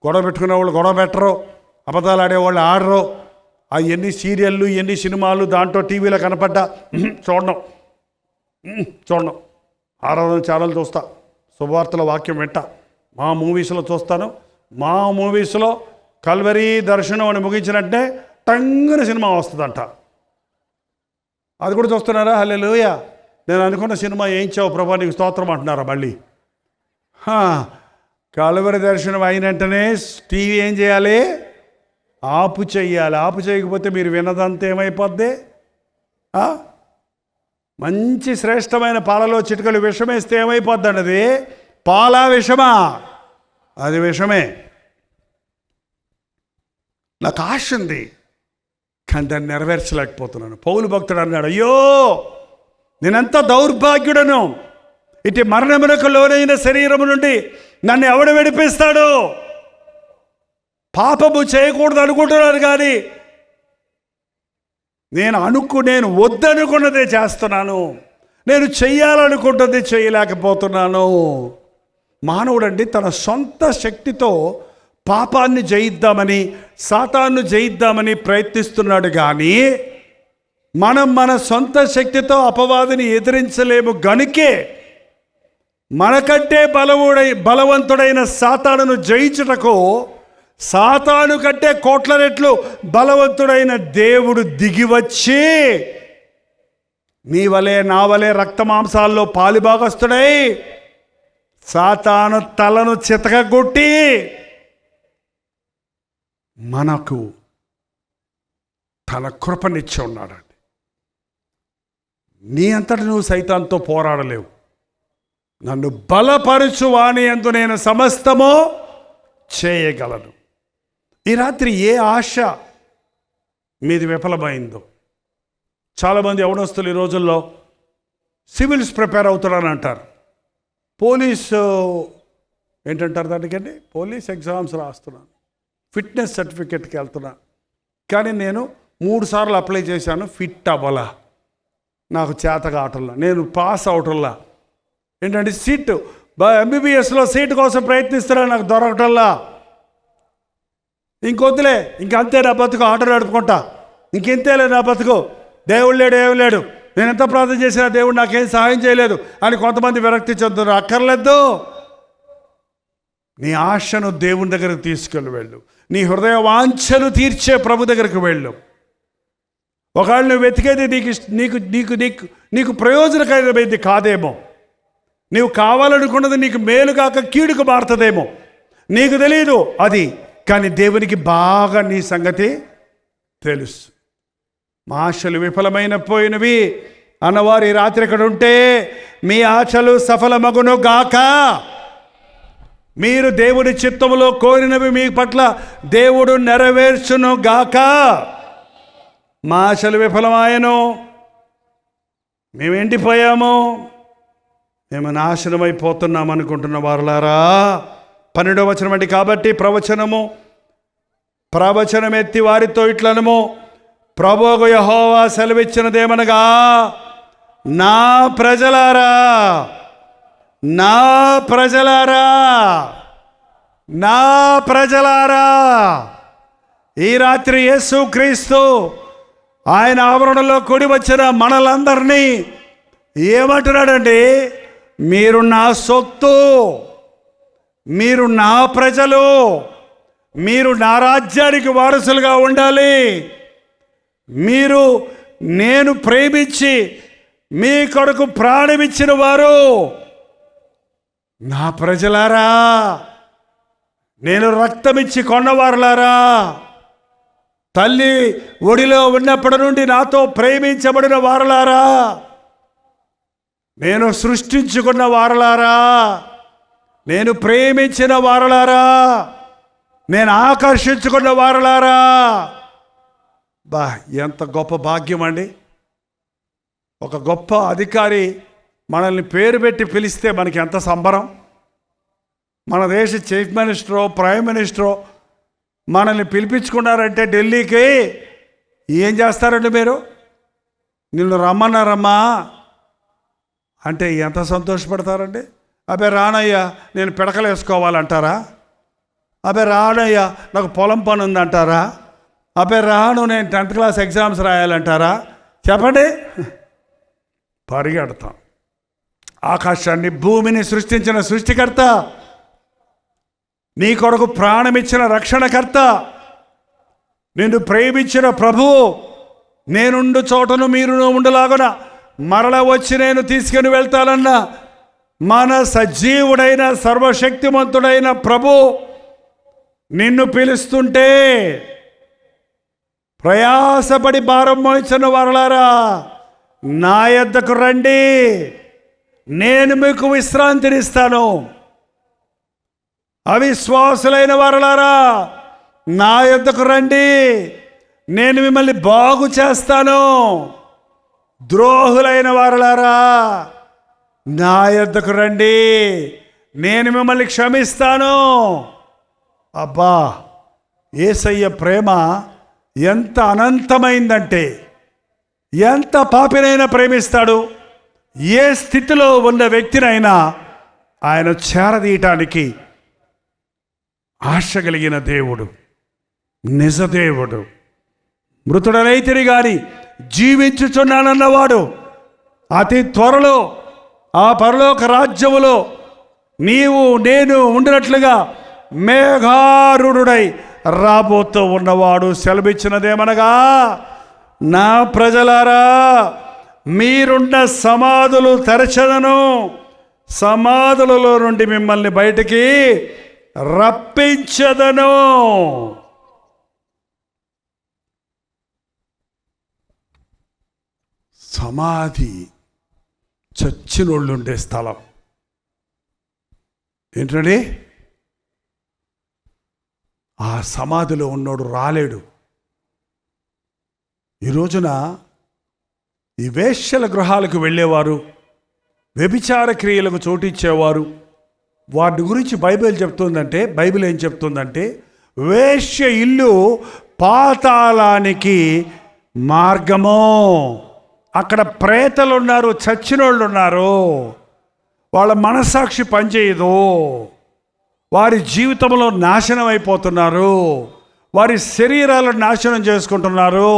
గొడవ పెట్టుకునే వాళ్ళు గొడవ పెట్టరు, అబద్ధాలు ఆడేవాళ్ళు ఆడరు. ఆ ఎన్ని సీరియళ్ళు ఎన్ని సినిమాలు దాంట్లో టీవీలో కనపడ్డా చూడడం. ఆరాధన ఛానల్ చూస్తా, శుభవార్తల వాక్యం వింటా, మా మూవీస్లో చూస్తాను. మా మూవీస్లో కల్వరీ దర్శనం అని ముగించినట్టే టంగున సినిమా వస్తుందంట. అది కూడా చూస్తున్నారా? హల్లెలూయా. నేను అనుకున్న సినిమా ఏంచావు ప్రభా, నీకు స్తోత్రం అంటున్నారా మళ్ళీ? కల్వరీ దర్శనం అయిన వెంటనే టీవీ ఏం చేయాలి? ఆపు చెయ్యాలి. ఆపు చేయకపోతే మీరు విన్నదంతా ఏమైపోద్ది? మంచి శ్రేష్టమైన పాలలో చిటికలు విషమేస్తే ఏమైపోద్దండి? అది పాలా విషమా? అది విషమే. నాకు ఆశ ఉంది, కానీ దాన్ని నెరవేర్చలేకపోతున్నాను. పౌలు భక్తుడు అన్నాడు, అయ్యో నేనెంత దౌర్భాగ్యుడను, ఇటు మరణమునకు లోనైన శరీరము నుండి నన్ను ఎవడు విడిపిస్తాడు? పాపము చేయకూడదు అనుకుంటున్నాను, కానీ నేను వద్దనుకున్నదే చేస్తున్నాను. నేను చెయ్యాలనుకుంటున్నది చేయలేకపోతున్నాను. మానవుడండి తన సొంత శక్తితో పాపాన్ని జయిద్దామని, సాతాను జయిద్దామని ప్రయత్నిస్తున్నాడు. కానీ మనం మన సొంత శక్తితో అపవాదిని ఎదిరించలేము. గనుకే మనకంటే బలవంతుడైన సాతానును జయించుటకు సాతాను కంటే కోట్ల రెట్లు బలవంతుడైన దేవుడు దిగివచ్చి నీ వలే నా వలే రక్తమాంసాల్లో పాలుభాగస్తుడై సాతాను తలను చితకగొట్టి మనకు తన కృపనిచ్చి ఉన్నాడండి. నీ అంతటి నువ్వు సైతాన్తో పోరాడలేవు. నన్ను బలపరచు వాని యందు నేను సమస్తము చేయగలను. ఈ రాత్రి ఏ ఆశ మీది విఫలమైందో, చాలామంది యవనస్తులు ఈ రోజుల్లో సివిల్స్ ప్రిపేర్ అవుతున్నాను అంటారు. పోలీసు ఏంటంటారు దానికండి, పోలీస్ ఎగ్జామ్స్ రాస్తున్నాను, ఫిట్నెస్ సర్టిఫికెట్కి వెళ్తున్నాను. కానీ నేను 3 సార్లు అప్లై చేశాను, ఫిట్ అవ్వలా, నాకు చేతగా ఆటల్లా, నేను పాస్ అవటంలా. ఏంటంటే సీటు ఎంబీబీఎస్లో సీటు కోసం ప్రయత్నిస్తున్నాను, నాకు దొరకటల్లా. ఇంకొద్దులే, ఇంకంతే నా బతుకు, ఆటో నడుపుకుంటా, ఇంకెంతేలే నా బతుకు, దేవుడు లేడు ఏం లేడు, నేను ఎంత ప్రార్థన చేసినా దేవుడు నాకేం సహాయం చేయలేదు అని కొంతమంది విరక్తి చెందుతున్నారు. అక్కర్లేదు. నీ ఆశను దేవుని దగ్గరకు తీసుకెళ్ళి వెళ్ళు. నీ హృదయ వాంఛను తీర్చే ప్రభు దగ్గరకు వెళ్ళు. ఒకవేళ నువ్వు వెతికేది నీకు నీకు నీకు నీకు ప్రయోజనకరమైనది కాదేమో, నీవు కావాలనుకున్నది నీకు మేలు కాక కీడుకు మారుతుందేమో, నీకు తెలియదు అది. కానీ దేవునికి బాగా నీ సంగతి తెలుసు. మా ఆశలు విఫలమైన పోయినవి అన్నవారు ఈ రాత్రి ఇక్కడ ఉంటే మీ ఆశలు సఫలమగును గాక. మీరు దేవుడి చిత్తములో కోరినవి మీ పట్ల దేవుడు నెరవేర్చును గాక. మా ఆశలు విఫలమాయను, మేము ఎండిపోయాము, మేము నాశనమైపోతున్నాం అనుకుంటున్న వారులారా, 12వ వచనం అండి. కాబట్టి ప్రవచనం ఎత్తి వారితో ఇట్లనము, ప్రభువు యెహోవా సెలవిచ్చినదేమనగా, నా ప్రజలారా, నా ప్రజలారా, నా ప్రజలారా. ఈ రాత్రి యేసుక్రీస్తు ఆయన ఆవరణలో కూడి వచ్చిన మనలందరినీ ఏమంటున్నాడండి? మీరు నా సొత్తు, మీరు నా ప్రజలు, మీరు నా రాజ్యానికి వారసులుగా ఉండాలి. మీరు నేను ప్రేమించి మీ కొరకు ప్రాణమిచ్చిన వారు నా ప్రజలారా, నేను రక్తమిచ్చి కొన్నవారులారా, తల్లి ఒడిలో ఉన్నప్పటి నుండి నాతో ప్రేమించబడిన వారులారా, నేను సృష్టించుకున్న వారులారా, నేను ప్రేమించిన వారులారా, నేను ఆకర్షించుకున్న వారులారా. ఎంత గొప్ప భాగ్యం అండి. ఒక గొప్ప అధికారి మనల్ని పేరు పెట్టి పిలిస్తే మనకి ఎంత సంబరం. మన దేశ చీఫ్ మినిస్టరో ప్రైమ్ మినిస్టరో మనల్ని పిలిపించుకున్నారంటే ఢిల్లీకి ఏం చేస్తారండి మీరు? నిన్ను రమ్మన్నారమ్మా అంటే ఎంత సంతోషపడతారండి. అబ్బే రానయ్యా, నేను పిడకలు వేసుకోవాలంటారా? అబ్బే రానయ్యా నాకు పొలం పని ఉందంటారా? అబ్బే రాను నేను 10th క్లాస్ ఎగ్జామ్స్ రాయాలంటారా? చెప్పండి. పరిగెడతాం. ఆకాశాన్ని భూమిని సృష్టించిన సృష్టికర్త, నీ కొరకు ప్రాణమిచ్చిన రక్షణకర్త, నిన్ను ప్రేమించిన ప్రభువు, నేనుండు చోటను మీరు ఉండలాగున మరల వచ్చి నేను తీసుకుని వెళ్తానన్న మన సజీవుడైన సర్వశక్తిమంతుడైన ప్రభు నిన్ను పిలుస్తుంటే, ప్రయాసపడి భారం మోయించిన వారలారా నా యొద్దకు రండి, నేను మీకు విశ్రాంతినిస్తాను. అవిశ్వాసులైన వారలారా నా యొద్దకు రండి, నేను మిమ్మల్ని బాగు చేస్తాను. ద్రోహులైన వారలారా నా యొద్దకు రండి, నేను మిమ్మల్ని క్షమిస్తాను. అబ్బా, యేసయ్య ప్రేమ ఎంత అనంతమైందంటే, ఎంత పాపినైనా ప్రేమిస్తాడు. ఏ స్థితిలో ఉన్న వ్యక్తినైనా ఆయన చేరదీయటానికి ఆశ కలిగిన దేవుడు, నిజదేవుడు. మృతుడనైతిని గాని జీవించుచున్నానన్నవాడు అతి త్వరలో ఆ పరలోక రాజ్యములో నీవు నేను ఉండినట్లుగా మేఘారుడై రాబోతూ ఉన్నవాడు సెలవిచ్చినదేమనగా, నా ప్రజలారా మీరున్న సమాధులు తెరచదను, సమాధులలో నుండి మిమ్మల్ని బయటికి రప్పించదను. సమాధి చచ్చినోళ్ళు ఉండే స్థలం ఏంటండి? ఆ సమాధిలో ఉన్నోడు రాలేడు. ఈ రోజున ఈ వేశ్యల గృహాలకు వెళ్ళేవారు, వ్యభిచార క్రియలకు చోటిచ్చేవారు, వాటి గురించి బైబిల్ ఏం చెప్తుందంటే వేశ్య ఇల్లు పాతాళానికి మార్గము. అక్కడ ప్రేతలు ఉన్నారు, చచ్చినోళ్ళు ఉన్నారు, వాళ్ళ మనస్సాక్షి పనిచేయదు, వారి జీవితంలో నాశనం అయిపోతున్నారు, వారి శరీరాలను నాశనం చేసుకుంటున్నారు.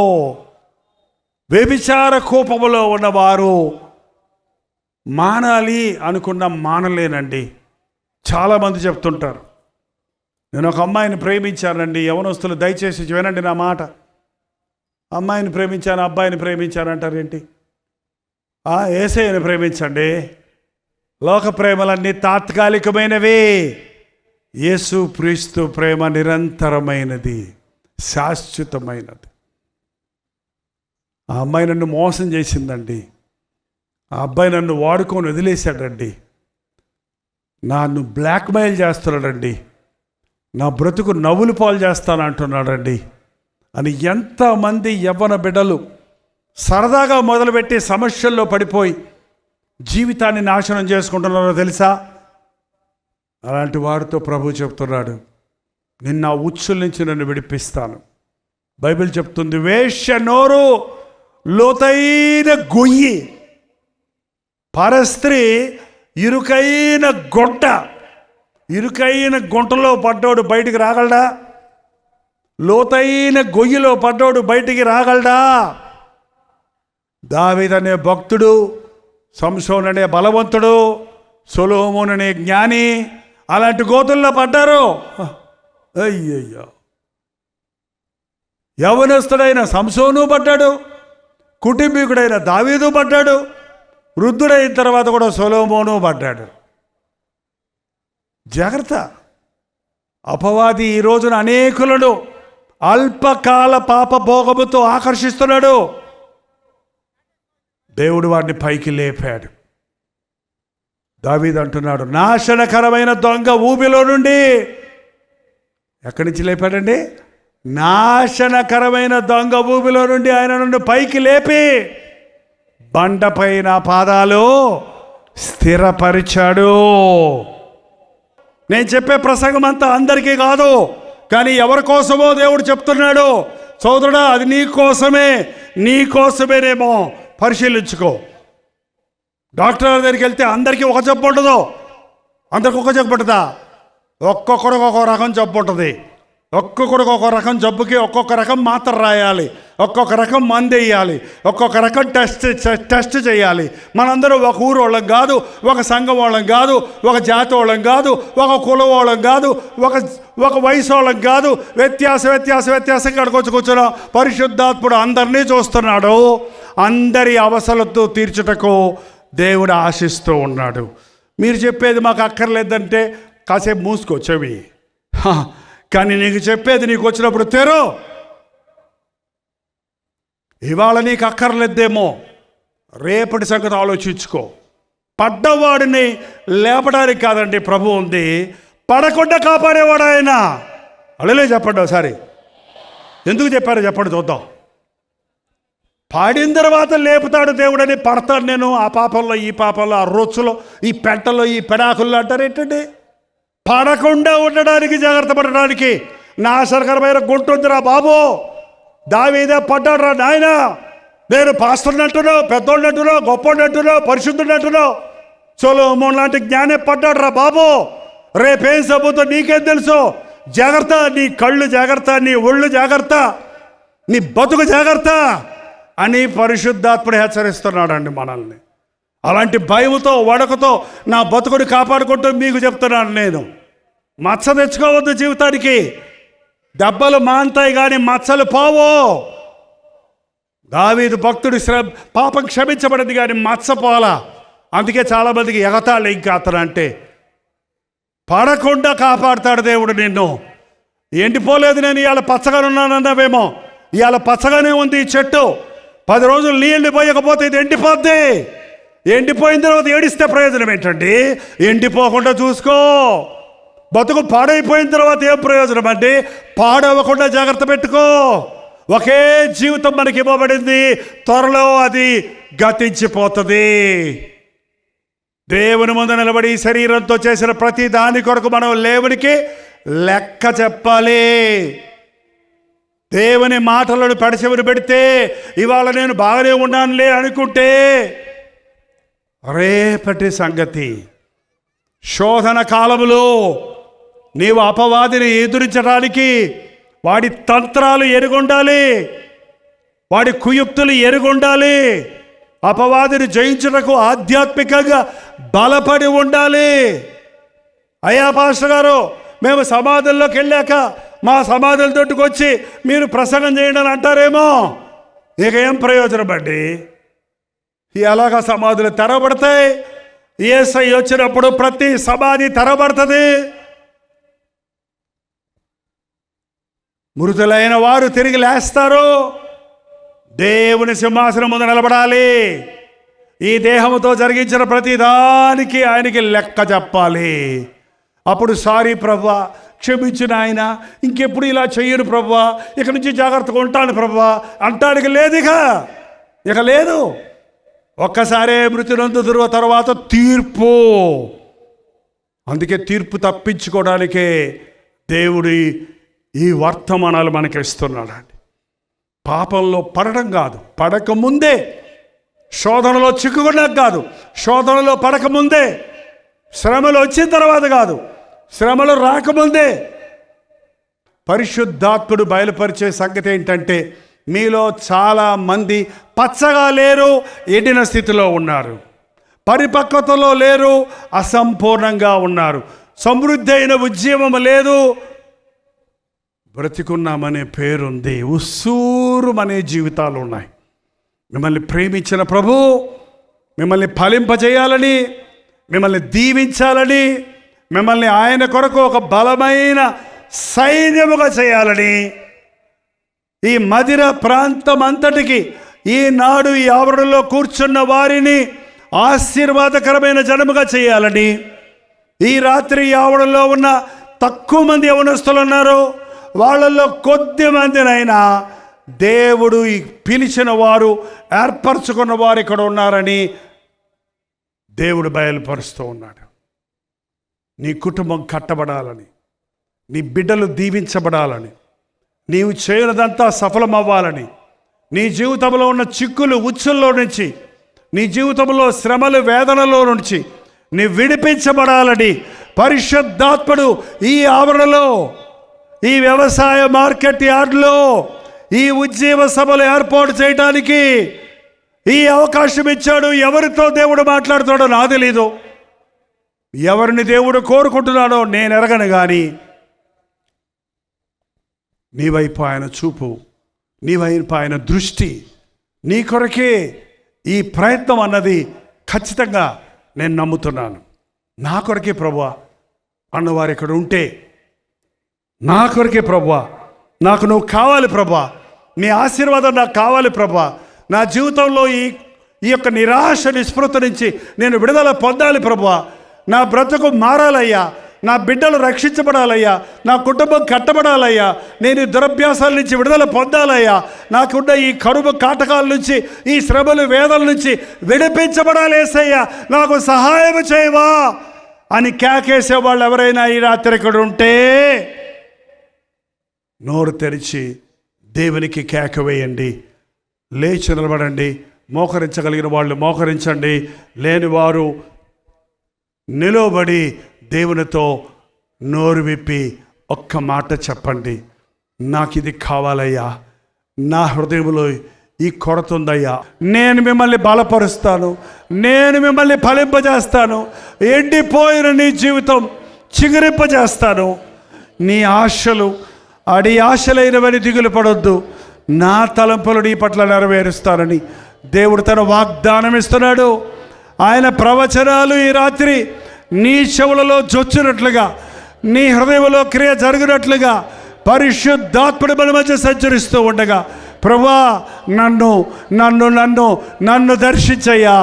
వ్యభిచార కోపములో ఉన్నవారు మానాలి అనుకున్న మానలేనండి. చాలామంది చెప్తుంటారు, నేను ఒక అమ్మాయిని ప్రేమించానండి. యవనస్తులు దయచేసి వినండి నా మాట. అమ్మాయిని ప్రేమించాను, అబ్బాయిని ప్రేమించాను అంటారేంటి? యేసయ్యని ప్రేమించండి. లోక ప్రేమలన్నీ తాత్కాలికమైనవి. యేసు క్రీస్తు ప్రేమ నిరంతరమైనది, శాశ్వతమైనది. ఆ అమ్మాయి నన్ను మోసం చేసిందండి, ఆ అబ్బాయి నన్ను వాడుకొని వదిలేశాడండి, నన్ను బ్లాక్మెయిల్ చేస్తున్నాడండి, నా బ్రతుకు నవ్వులు పాలు చేస్తానంటున్నాడండి అని ఎంతమంది యవ్వన బిడ్డలు సరదాగా మొదలుపెట్టి సమస్యల్లో పడిపోయి జీవితాన్ని నాశనం చేసుకుంటున్నారో తెలుసా? అలాంటి వారితో ప్రభు చెప్తున్నాడు, నిన్న ఉచ్చుల నుంచి నన్ను విడిపిస్తాను. బైబిల్ చెప్తుంది, వేశ్య నోరు లోతైన గొయ్యి, పరస్త్రీ ఇరుకైన గొంట. ఇరుకైన గుంటలో పడ్డోడు బయటికి రాగలడా? లోతైన గొయ్యిలో పడ్డోడు బయటికి రాగలడా? దావీదు అనే భక్తుడు, సంసోను అనే బలవంతుడు, సొలొమోను అనే జ్ఞాని అలాంటి గోతుల్లో పడ్డారు. అయ్యయ్యో, యవనస్తుడైన సంసోను పడ్డాడు, కుటుంబీకుడైన దావీదు పడ్డాడు, వృద్ధుడైన తర్వాత కూడా సొలొమోను పడ్డాడు. జాగ్రత్త. అపవాది ఈ రోజున అనేకులను అల్పకాల పాప భోగముతో ఆకర్షిస్తున్నాడు. దేవుడు వాడిని పైకి లేపాడు. దావీదు అంటున్నాడు, నాశనకరమైన దొంగ ఊబిలో నుండి, ఎక్కడి నుంచి లేపాడండి? నాశనకరమైన దొంగ ఊబిలో నుండి ఆయన నుండి పైకి లేపి బండపైన పాదాలు స్థిరపరిచాడు. నేను చెప్పే ప్రసంగం అంతా అందరికీ కాదు, కానీ ఎవరి కోసమో దేవుడు చెప్తున్నాడు. సోదరుడా, అది నీ కోసమేనేమో పరిశీలించుకో. డాక్టర్ దగ్గరికి వెళ్తే అందరికీ ఒక జబ్బు ఉండదు, అందరికి ఒక జబ్బు ఉంటుందా? ఒక్కొక్కడికి ఒక్కొక్క రకం జబ్బు ఉంటుంది. ఒక్కొక్కడికి ఒక్కొక్క రకం జబ్బుకి ఒక్కొక్క రకం మాత్ర రాయాలి, ఒక్కొక్క రకం మందు వేయాలి, ఒక్కొక్క రకం టెస్ట్ చేయాలి. మనందరూ ఒక ఊరు వాళ్ళం కాదు, ఒక సంఘం వాళ్ళం కాదు, ఒక జాతి వాళ్ళం కాదు, ఒక కులం వాళ్ళం కాదు, ఒక వయసు వాళ్ళం కాదు. వ్యత్యాసం ఇక్కడికి వచ్చి కూర్చున్నాం. పరిశుద్ధాత్ముడు అందరినీ చూస్తున్నాడు. అందరి అవసరలతో తీర్చుటకు దేవుడు ఆశిస్తూ ఉన్నాడు. మీరు చెప్పేది మాకు అక్కర్లేదంటే కాసేపు మూసుకో చెవి. కానీ నీకు చెప్పేది నీకు వచ్చినప్పుడు తెరో. ఇవాళ నీకు అక్కర్లేదేమో, రేపటి సంగతి ఆలోచించుకో. పడ్డవాడిని లేపడానికి కాదండి ప్రభు ఉంది, పడకుండా కాపాడేవాడు ఆయన. అడలే చెప్పండి ఒకసారి. ఎందుకు చెప్పారో చెప్పండి చూద్దాం. పాడిన తర్వాత లేపుతాడు దేవుడని, పడతాడు నేను ఆ పాపంలో ఈ పాపంలో, ఆ రొచ్చులో ఈ పెట్టలో ఈ పెడాకుల్లో అంటారు ఏంటండి. పడకుండా ఉండడానికి, జాగ్రత్త పడడానికి. నాశనకరమైన గుంటుందిరా బాబు. దావీదే పడ్డాడు రా నాయన. నేను పాస్టర్నట్టున్నావు, పెద్దోళ్ళంటున్నావు, గొప్పోళ్ళంటున్నావు, పరిశుద్ధులంటున్నావు. సొలొమోను లాంటి జ్ఞానే పడ్డాడు రా బాబు. రేపేం సబ్బుతో నీకేం తెలుసు. జాగ్రత్త, నీ కళ్ళు జాగ్రత్త, నీ ఒళ్ళు జాగ్రత్త, నీ బతుకు జాగ్రత్త అని పరిశుద్ధాత్ముడు హెచ్చరిస్తున్నాడండి మనల్ని. అలాంటి భయముతో వడకతో నా బతుకుని కాపాడుకుంటూ మీకు చెప్తున్నాను నేను. మచ్చ తెచ్చుకోవద్దు జీవితానికి. దెబ్బలు మాంతాయి కానీ మచ్చలు పోవు. దావీదు భక్తుడి పాపం క్షమించబడింది కానీ మచ్చ పోలా. అందుకే చాలామందికి ఎగతాళి ఇంకా అతను అంటే. పడకుండా కాపాడుతాడు దేవుడు నిన్ను. ఎండిపోలేదు, నేను ఇవాళ పచ్చగానే ఉన్నానన్నావేమో. ఇవాళ పచ్చగానే ఉంది ఈ చెట్టు. 10 రోజులు నీళ్ళు పోయకపోతే ఇది ఎండిపోద్ది. ఎండిపోయిన తర్వాత ఏడిస్తే ప్రయోజనం ఏంటండి? ఎండిపోకుండా చూసుకో. బతుకు పాడైపోయిన తర్వాత ఏం ప్రయోజనం అండి? పాడవకుండా జాగ్రత్త పెట్టుకో. ఒకే జీవితం మనకి ఇవ్వబడింది, త్వరలో అది గతించిపోతుంది. దేవుని ముందు నిలబడి శరీరంతో చేసిన ప్రతి దాని కొరకు మనం దేవునికి లెక్క చెప్పాలి. దేవుని మాటలను పెడచెవిని పెడితే ఇవాళ నేను బాగానే ఉన్నానులే అనుకుంటే రేపటి సంగతి. శోధన కాలములో నీవు అపవాదిని ఎదురించడానికి వాడి తంత్రాలు ఎరుగుండాలి, వాడి కుయుక్తులు ఎరుగుండాలి. అపవాదిని జయించుటకు ఆధ్యాత్మికంగా బలపడి ఉండాలి. అయ్యా పాస్టర్ గారు, మేము సమాధుల్లోకి వెళ్ళాక మా సమాధుల తోటికి వచ్చి మీరు ప్రసంగం చేయండి అని అంటారేమో. ఇక ఏం ప్రయోజనం అండి? ఎలాగా సమాధులు తెరవబడతాయి? యేసై వచ్చినప్పుడు ప్రతి సమాధి తెరవబడుతుంది. మృతులైన వారు తిరిగి లేస్తారు. దేవుని సింహాసనం ముందు నిలబడాలి. ఈ దేహంతో జరిగించిన ప్రతి దానికి ఆయనకి లెక్క చెప్పాలి. అప్పుడు సారీ ప్రభువా, క్షమించిన ఆయన, ఇంకెప్పుడు ఇలా చెయ్యను ప్రభువా, ఇక నుంచి జాగ్రత్తగా ఉంటాను ప్రభువా అంటానికి లేదు. ఇక లేదు. ఒక్కసారే మృతి నొందుదురు, తర్వాత తీర్పు. అందుకే తీర్పు తప్పించుకోవడానికే దేవుడి ఈ వర్తమానాలు మనకి ఇస్తున్నాడండి. పాపంలో పడడం కాదు, పడకముందే. శోధనలో చిక్కుకున్నాక కాదు, శోధనలో పడకముందే. శ్రమలు వచ్చిన తర్వాత కాదు, శ్రమలు రాకముందే. పరిశుద్ధాత్ముడు బయలుపరిచే సంగతి ఏంటంటే, మీలో చాలామంది పచ్చగా లేరు, ఎండిన స్థితిలో ఉన్నారు. పరిపక్వతలో లేరు, అసంపూర్ణంగా ఉన్నారు. సమృద్ధి అయిన ఉద్యమం లేదు, బ్రతికున్నామనే పేరుంది, ఉస్సూరుమనే జీవితాలు ఉన్నాయి. మిమ్మల్ని ప్రేమించిన ప్రభు మిమ్మల్ని ఫలింపజేయాలని, మిమ్మల్ని దీవించాలని, మిమ్మల్ని ఆయన కొరకు ఒక బలమైన సైన్యముగా చేయాలని, ఈ మదిర ప్రాంతం అంతటికి ఈనాడు ఈ ఆవరణలో కూర్చున్న వారిని ఆశీర్వాదకరమైన జనముగా చేయాలని, ఈ రాత్రి ఈ ఆవరణలో ఉన్న తక్కువ మంది యవనస్తులు ఉన్నారు, వాళ్ళల్లో కొద్ది మందినైనా దేవుడు పిలిచిన వారు, ఏర్పరచుకున్న వారు ఇక్కడ ఉన్నారని దేవుడు బయలుపరుస్తూ ఉన్నాడు. నీ కుటుంబం కట్టబడాలని, నీ బిడ్డలు దీవించబడాలని, నీవు చేయనదంతా సఫలమవ్వాలని, నీ జీవితంలో ఉన్న చిక్కులు ఉచ్చుల్లో నుంచి, నీ జీవితంలో శ్రమలు వేదనలో నుంచి నీ విడిపించబడాలని పరిశుద్ధాత్ముడు ఈ ఆవరణలో, ఈ వ్యవసాయ మార్కెట్ యార్డ్లో ఈ ఉజ్జీవ సభలు ఏర్పాటు చేయడానికి ఈ అవకాశం ఇచ్చాడు. ఎవరితో దేవుడు మాట్లాడుతాడో నాకు తెలీదు, ఎవరిని దేవుడు కోరుకుంటున్నాడో నేను ఎరగను, కానీ నీ వైపు ఆయన చూపు, నీ వైపు ఆయన దృష్టి, నీ కొరకే ఈ ప్రయత్నం అన్నది ఖచ్చితంగా నేను నమ్ముతున్నాను. నా కొరకే ప్రభువా అన్నవారు ఇక్కడ ఉంటే, నా కొరకే ప్రభువా, నాకు నువ్వు కావాలి ప్రభువా, నీ ఆశీర్వాదం నాకు కావాలి ప్రభువా, నా జీవితంలో ఈ యొక్క నిరాశ నిస్పృహ నుంచి నేను విడుదల పొందాలి ప్రభువా, నా బ్రతుకు మారాలయ్యా, నా బిడ్డలు రక్షించబడాలయ్యా, నా కుటుంబం కట్టబడాలయ్యా, నేను దురభ్యాసాల నుంచి విడుదల పొందాలయ్యా, నాకున్న ఈ కరువు కాటకాల నుంచి, ఈ శ్రమలు వేదల నుంచి విడిపించబడాలి యేసయ్యా, నాకు సహాయం చేయవా అని కేకేసే వాళ్ళు ఎవరైనా ఈ రాత్రి ఇక్కడ ఉంటే నోరు తెరిచి దేవునికి కేక వేయండి. లేచి నిలబడండి. మోకరించగలిగిన వాళ్ళు మోకరించండి, లేని వారు నిలబడి దేవునితో నోరు విప్పి ఒక్క మాట చెప్పండి. నాకు ఇది కావాలయ్యా, నా హృదయంలో ఈ కొరత ఉందయ్యా, నేను మిమ్మల్ని బలపరుస్తాను, నేను మిమ్మల్ని ఫలింపజేస్తాను, ఎండిపోయిన నీ జీవితం చిగురింపజేస్తాను, నీ ఆశలు అడి ఆశలైనవని దిగులు పడొద్దు, నా తలంపులు నీ పట్ల నెరవేరుస్తానని దేవుడు తన వాగ్దానం ఇస్తున్నాడు. ఆయన ప్రవచనాలు ఈ రాత్రి నీ చెవులలో జొచ్చినట్లుగా, నీ హృదయంలో క్రియ జరిగినట్లుగా పరిశుద్ధాత్ముడు మన మధ్య సంచరిస్తూ ఉండగా, ప్రభువా నన్ను నన్ను నన్ను నన్ను దర్శించయ్యా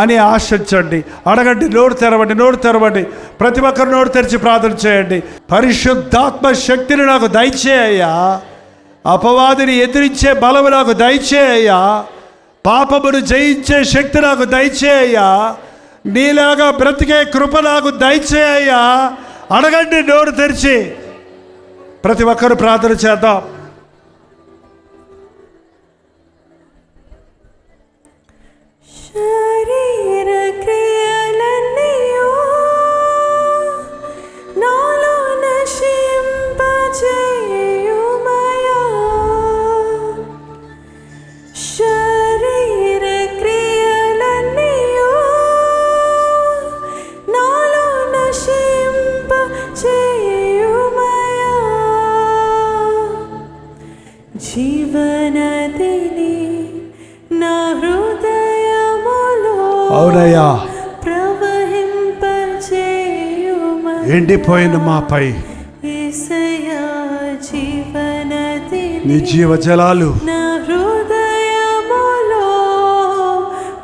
అని ఆశించండి. అడగండి, నోరు తెరవండి, నోరు తెరవండి. ప్రతి ఒక్కరు నోరు తెరిచి ప్రార్థన చేయండి. పరిశుద్ధాత్మ శక్తిని నాకు దయచేయ్యా, అపవాదిని ఎదిరించే బలము నాకు దయచేయ్యా, పాపమును జయించే శక్తి నాకు దయచేయ్యా, నీలాగా బ్రతికే కృప నాకు దయచేయ్యా. అడగండి నోరు తెరిచి. ప్రతి ఒక్కరు ప్రార్థన చేద్దాం. శరీర క్రియలన్నీయు నాలో నశింపజేయుమయా, శరీర క్రియలన్నీయు నాలో నశింపజేయుమయా, జీవనదిని నా హృదయములో అవునయ్యా, ప్రవహింపజేయుమయా, ఎండిపోయిన మాపై యేసయ్యా జీవనదిని నీ జీవజలాలు నా హృదయములో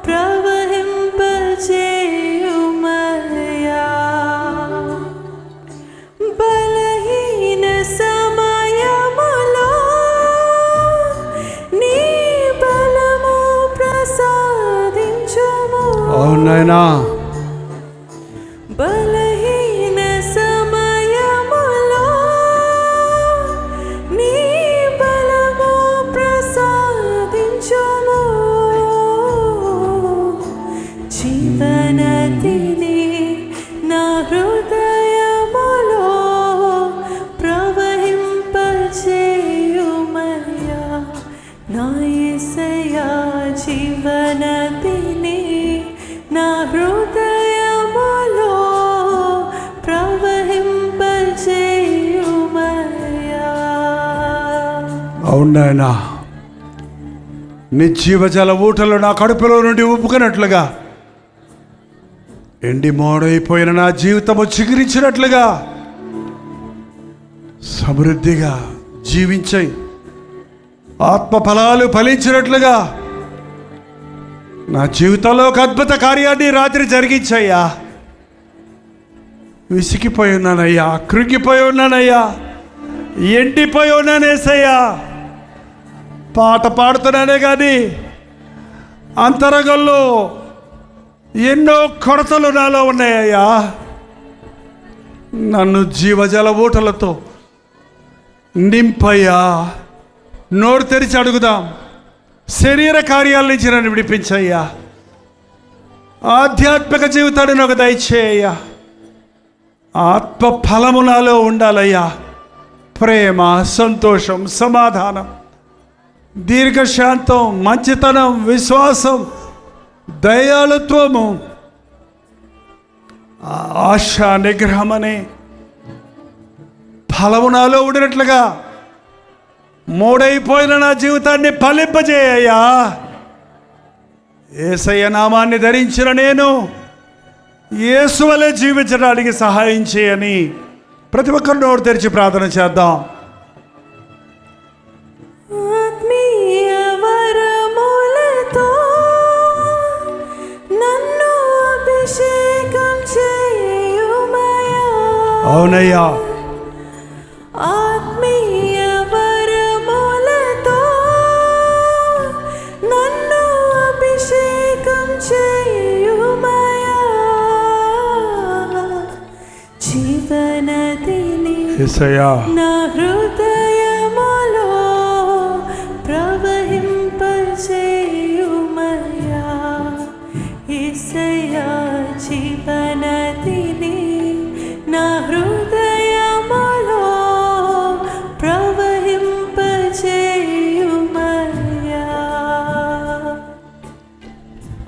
ప్రవహింపజేయుమయా, బలహీన సమయములో నీ బలము ప్రసాదించుము. అవునైనా బలహీన సమయములో నీ బలము ప్రసాదించుము, జీవనదిని నా హృదయములో ప్రవహింపజేయుమయా, నా యేసయ్యా జీవనదిని నా హృదయములో ప్రవహింపజేయుమయా. అవునైనా నీ జీవజల ఊటలు నా కడుపులో నుండి ఉప్పుకున్నట్లుగా, ఎండి మోడైపోయిన నా జీవితము చిగురించినట్లుగా సమృద్ధిగా జీవించే ఆత్మ ఫలాలు ఫలించినట్లుగా నా జీవితంలో ఒక అద్భుత కార్యాన్ని రాత్రి జరిగించయ్యా. విసిగిపోయి ఉన్నానయ్యా, కృంగిపోయి ఉన్నానయ్యా, ఎండిపోయి ఉన్నానేసయ్యా. పాట పాడుతున్నానే కానీ అంతరంగంలో ఎన్నో కొరతలు నాలో ఉన్నాయ్యా. నన్ను జీవజల ఊటలతో నింపయ్యా. నోరు తెరిచి అడుగుదాం. శరీర కార్యాల నుంచి నన్ను విడిపించయ్యా. ఆధ్యాత్మిక జీవితాన్ని నాకు దయచేయ్యా. ఆత్మ ఫలము నాలో ఉండాలయ్యా. ప్రేమ, సంతోషం, సమాధానం, దీర్ఘశాంతం, మంచితనం, విశ్వాసం, దయాళుత్వము, ఆశ, నిగ్రహం అనే ఫలము నాలో ఉండినట్లుగా మూడైపోయిన నా జీవితాన్ని ఫలింపజేయ్యా. యేసయ్య నామాన్ని ధరించిన నేను యేసు వలె జీవించడానికి సహాయం చేయని ప్రతి ఒక్కరు నోరు తెరిచి ప్రార్థన చేద్దాం. ఆత్మీయ వరములతో నన్ను అభిషేకం చేయుమయా. అవునయ్యా, ఆత్మీయ వరములతో నన్ను అభిషేకం చేయుమయా. జీవనదిని యేసయ్యా నా హృదయములో ప్రవహింపచేయుమయా. యేసయ్యా జీవనదిని నా హృదయములో ప్రవహింపచేయుమయా.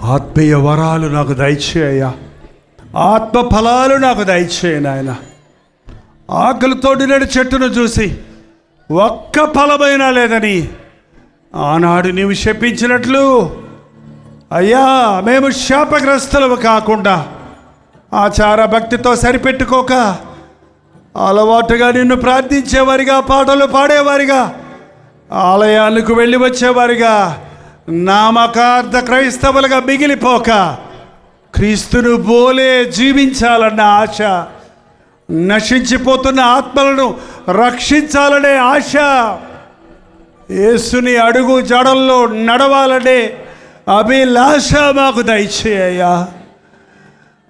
ఆత్మీయ వరాలు నాకు దయచేయ్యా. ఆత్మ ఫలాలు నాకు దయచేయ నాయన. ఆకలితో నిండిన చెట్టును చూసి ఒక్క ఫలమైనా లేదని ఆనాడు నీవు శపించినట్లు అయ్యా, మేము శాపగ్రస్తులము కాకుండా ఆచార భక్తితో సరిపెట్టుకోక అలవాటుగా నిన్ను ప్రార్థించేవారిగా, పాటలు పాడేవారిగా, ఆలయాలకు వెళ్ళి వచ్చేవారిగా, నామకార్థ క్రైస్తవులుగా మిగిలిపోక క్రీస్తును పోలే జీవించాలన్న ఆశ, నశించిపోతున్న ఆత్మలను రక్షించాలనే ఆశ, యేసుని అడుగు జాడల్లో నడవాలనే అభిలాష మాకు దయచేయ్యా.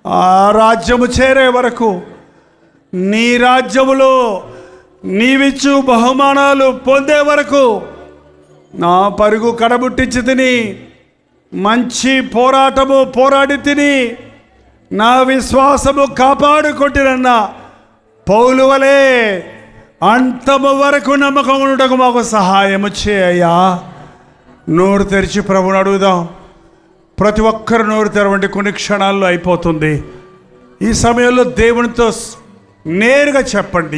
ఆ రాజ్యము చేరే వరకు, నీ రాజ్యములో నీవిచ్చు బహుమానాలు పొందే వరకు నా పరుగు కడబుట్టించి తిని, మంచి పోరాటము పోరాడి తిని, నా విశ్వాసము కాపాడుకొట్టినన్న పౌలు వలె అంతము వరకు నమ్మకం ఉండటకు మాకు సహాయము చేయయ్యా. నోరు తెరిచి ప్రభుని అడుగుదాం. ప్రతి ఒక్కరు నోరు తెరవండి. కొన్ని క్షణాల్లో అయిపోతుంది. ఈ సమయంలో దేవునితో నేరుగా చెప్పండి.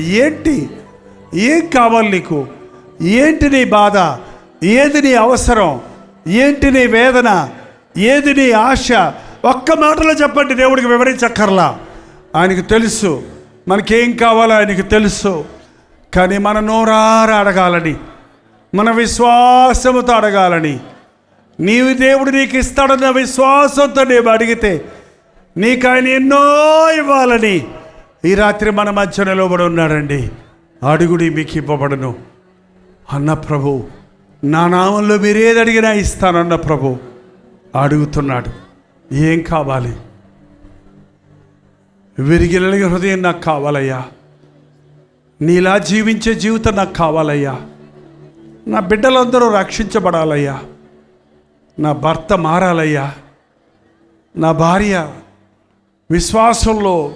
ఏం కావాలి నీకు? ఏంటి నీ బాధ? ఏది నీ అవసరం? ఏంటి నీ వేదన? ఏది నీ ఆశ? ఒక్క మాటలో చెప్పండి. దేవుడికి వివరించక్కర్లా. ఆయనకు తెలుసు మనకేం కావాలో ఆయనకు తెలుసు. కానీ మన నోరారా అడగాలని, మన విశ్వాసముతో అడగాలని, నీవు దేవుడు నీకు ఇస్తాడన్న విశ్వాసంతో నీవు అడిగితే నీకు ఆయన ఎన్నో ఇవ్వాలని ఈ రాత్రి మన మధ్య నిలబడి ఉన్నాడండి. అడుగుడి మీకు ఇవ్వబడును అన్న ప్రభు. నా నామంలో మీరు ఏది అడిగినా ఇస్తానన్న ప్రభు అడుగుతున్నాడు. ఏం కావాలి? విరిగి నలిగిన హృదయం నాకు కావాలయ్యా. నీలా జీవించే జీవితం నాకు కావాలయ్యా. నా బిడ్డలందరూ రక్షించబడాలయ్యా. నా భర్త మారాలయ్యా. నా భార్య విశ్వాసంలో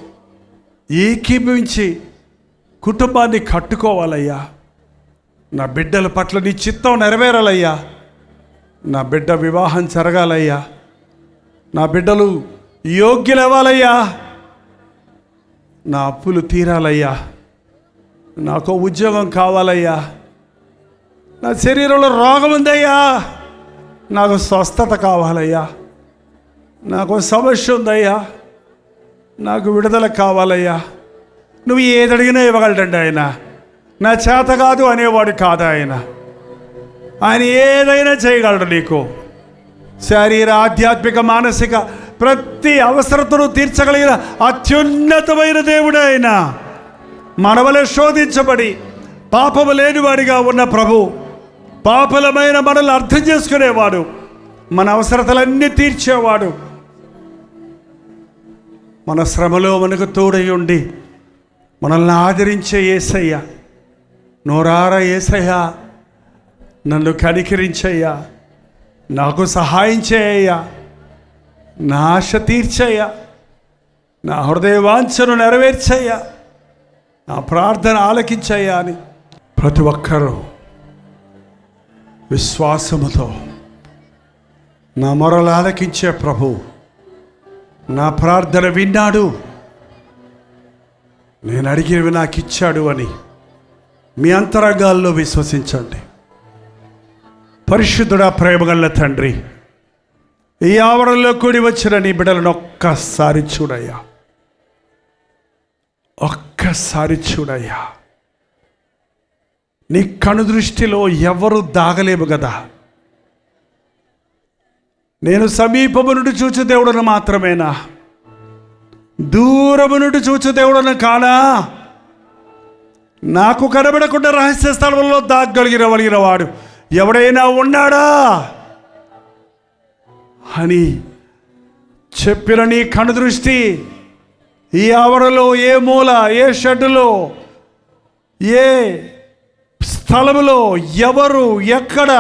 ఏకీభవించి కుటుంబాన్ని కట్టుకోవాలయ్యా. నా బిడ్డల పట్ల నీ చిత్తం నెరవేరాలయ్యా. నా బిడ్డ వివాహం జరగాలయ్యా. నా బిడ్డలు యోగ్యులవ్వాలయ్యా. నా అప్పులు తీరాలయ్యా. నాకు ఉద్యోగం కావాలయ్యా. నా శరీరంలో రోగం ఉందయ్యా. నాకు స్వస్థత కావాలయ్యా. నాకు సమస్య ఉందయ్యా. నాకు విడుదల కావాలయ్యా. నువ్వు ఏది అడిగినా ఇవ్వగలడండి ఆయన. నా చేత కాదు అనేవాడు కాదు ఆయన. ఆయన ఏదైనా చేయగలడు. నీకు శారీర, ఆధ్యాత్మిక, మానసిక ప్రతి అవసరతను తీర్చగలిగిన అత్యున్నతమైన దేవుడు ఆయన. మనవలే శోధించబడి పాపము లేనివాడిగా ఉన్న ప్రభు, పాపలమైన మనల్ని అర్థం చేసుకునేవాడు, మన అవసరతలన్నీ తీర్చేవాడు, మన శ్రమలో మనకు తోడై ఉండి మనల్ని ఆదరించే యేసయ్య. నోరారా యేసయ్యా, నన్ను కనికరించయ్యా, నాకు సహాయం చేయయ్యా, నా ఆశ తీర్చయ్యా, నా హృదయ వాంఛను నెరవేర్చయ్యా, నా ప్రార్థన ఆలకించయ్యా అని ప్రతి ఒక్కరూ విశ్వాసముతో నా మొరలు ఆలకించే ప్రభు నా ప్రార్థన విన్నాడు, నేను అడిగినవి నాకు ఇచ్చాడు అని మీ అంతరంగాల్లో విశ్వసించండి. పరిశుద్ధుడా, ప్రేమగల తండ్రి, ఈ ఆవరణలో కూడి వచ్చిన నీ బిడ్డలను ఒక్కసారి చూడయ్యా, ఒక్కసారి చూడయ్యా. నీ కను దృష్టిలో ఎవరు దాగలేము కదా. నేను సమీపము నుండి చూచు దేవుడను మాత్రమేనా, దూరము నుండి చూచు దేవుడను కానా? నాకు కనబడకుండా రహస్య స్థలంలో దాగలిగిన వాడు ఎవడైనా ఉన్నాడా అని చెప్పిన నీ కను దృష్టి ఈ ఆవరణలో ఏ మూల, ఏ షెడ్డులో, ఏ స్థలములో ఎవరు ఎక్కడ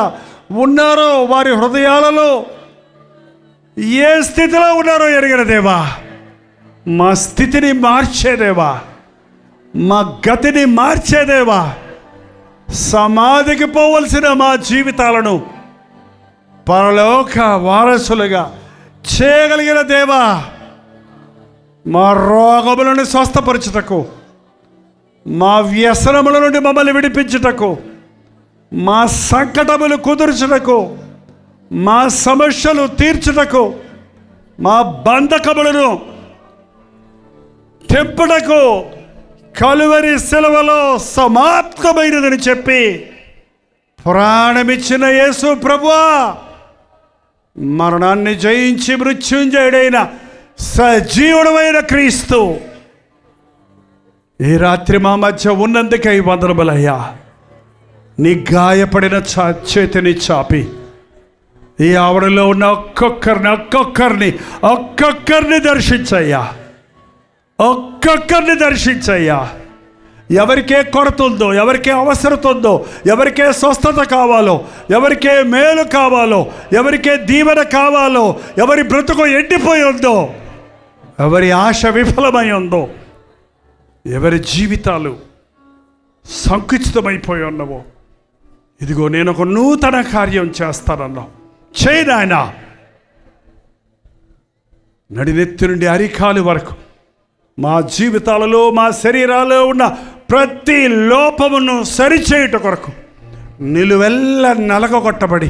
ఉన్నారో వారి హృదయాలలో ఏ స్థితిలో ఉన్నారో ఎరిగిన దేవా, మా స్థితిని మార్చేదేవా, మా గతిని మార్చేదేవా, సమాధికి పోవలసిన మా జీవితాలను పరలోక వారసులుగా చేయగలిగిన దేవా, మా రోగములను స్వస్థపరచుటకు, మా వ్యసనముల నుండి మమ్మల్ని విడిపించుటకు, మా సంకటములు కుదుర్చుటకు, మా సమస్యలు తీర్చుటకు, మా బంధకములను తెంపుటకు కలువరి సెలవులో సమాప్తమైనదని చెప్పి ప్రాణమిచ్చిన యేసు ప్రభువా, మరణాన్ని జయించి మృత్యుంజయుడైన సజీవుడమైన క్రీస్తు, ఈ రాత్రి మా మధ్య ఉన్నందుకై వందనములయ్యా. నీ గాయపడిన చేతిని చాపి ఈ ఆవరణలో ఉన్న ఒక్కొక్కరిని దర్శించయ్యా, ఒక్కొక్కరిని దర్శించయ్యా. ఎవరికే కొరత ఉందో, ఎవరికే అవసరత ఉందో, ఎవరికే స్వస్థత కావాలో, ఎవరికే మేలు కావాలో, ఎవరికే దీవెన కావాలో, ఎవరి బ్రతుకు ఎండిపోయి ఉందో, ఎవరి ఆశ విఫలమై ఉందో, ఎవరి జీవితాలు సంకుచితమైపోయి ఉన్నవో, ఇదిగో నేను ఒక నూతన కార్యం చేస్తానన్నావు. చేయి నాయనా. నడినెత్తి నుండి అరికాలు వరకు మా జీవితాలలో, మా శరీరాల్లో ఉన్న ప్రతి లోపమును సరిచేయుట కొరకు నిలువెల్ల నలగొట్టబడి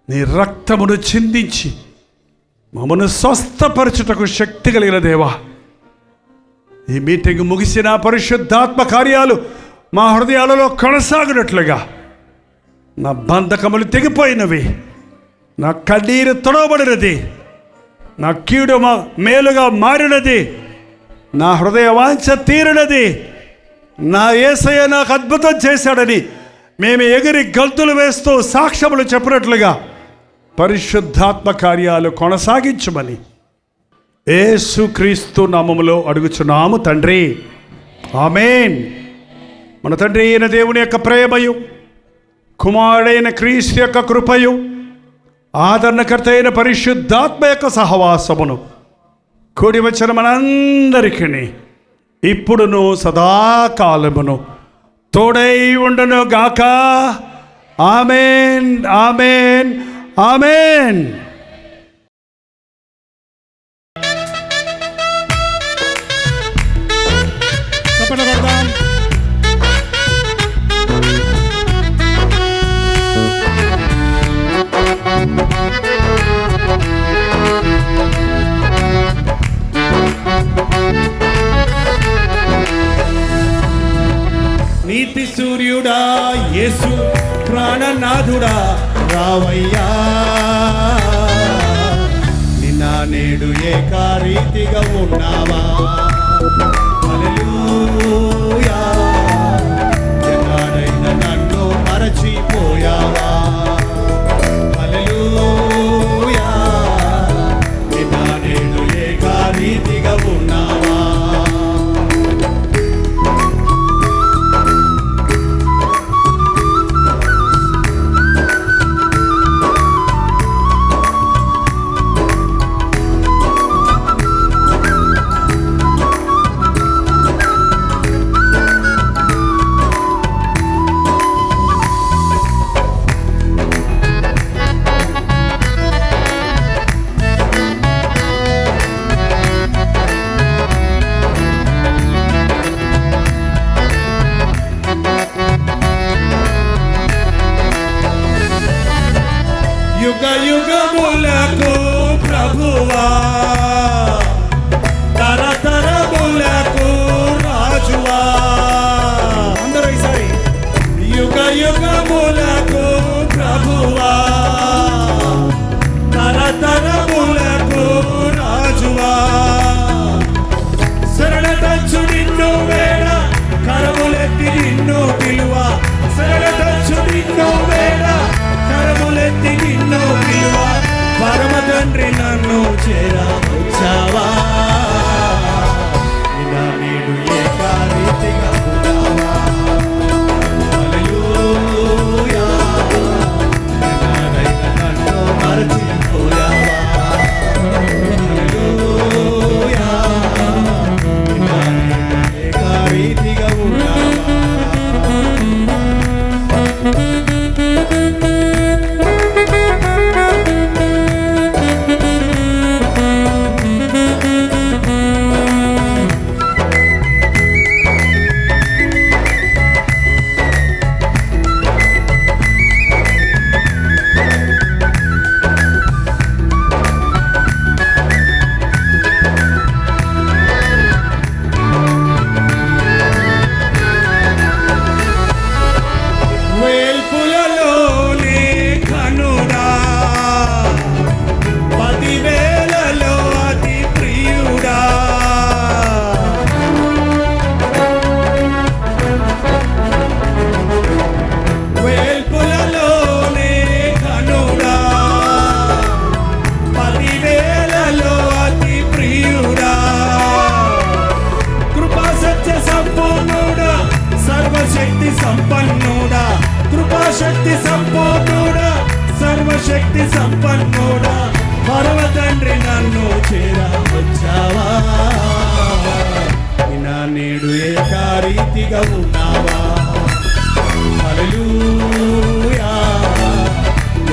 నీ రక్తమును చిందించి మమ్మను స్వస్థపరచుటకు శక్తి కలిగిన దేవా, ఈ మీటింగ్ ముగిసిన పరిశుద్ధాత్మ కార్యాలు మా హృదయాలలో కొనసాగినట్లుగా, నా బంధకములు తెగిపోయినవి, నా కన్నీరు తొడవబడినది, నా కీడు మేలుగా మారినది, నా హృదయ వాంఛ తీరినది, నా యేసయ్య నాకు అద్భుతం చేశాడని మేము ఎగిరి గంతులు వేస్తూ సాక్ష్యములు చెప్పినట్లుగా పరిశుద్ధాత్మ కార్యాలు కొనసాగించమని యేసుక్రీస్తు నామములో అడుగుచున్నాము తండ్రి, ఆమేన్. మన తండ్రి అయిన దేవుని యొక్క ప్రేమయు, కుమారుడైన క్రీస్తు యొక్క కృపయు, ఆదరణకర్త అయిన పరిశుద్ధాత్మ యొక్క సహవాసమును కూడి వచ్చిన మనందరికీ ఇప్పుడును సదాకాలమును తోడై ఉండును గాక. ఆమేన్, ఆమేన్, ఆమేన్. నీతి సూర్యుడా యేసు ప్రాణనాథుడా రావయ్యా, నిన్న నేడు ఏకారీతిగా ఉన్నావా. హల్లెలూయా, ఎన్నాడైనా నన్ను మరచిపోయావా. హల్లెలూయా, నిన్న నేడు ఏకారీతిగా ఉన్నావా. చేరవచ్చావా నిన్న నేడు ఏకారీతిగా ఉన్నావా హల్లెలూయా నిన్ననైన నన్ను మరచిపోయావా హల్లెలూయా నిన్న నేడు ఏకారీతిగా ఉన్నావా వేల్పులలోనే కనుడా పదివేలలో అతి ప్రియుడా వేల్పులలోనే కనుడా పదివేలలో అతి ప్రియుడా కృపా సత్య సంపూర్ణుడా సర్వశక్తి సంపన్నుడా కృపాశక్తి సంపూర్ణుడా సర్వశక్తి సంపన్నుడా పరమ తండ్రి నన్ను చేరవచ్చావా నిన్న నేడు ఏకారీతిగా ఉన్నావా హల్లెలూయా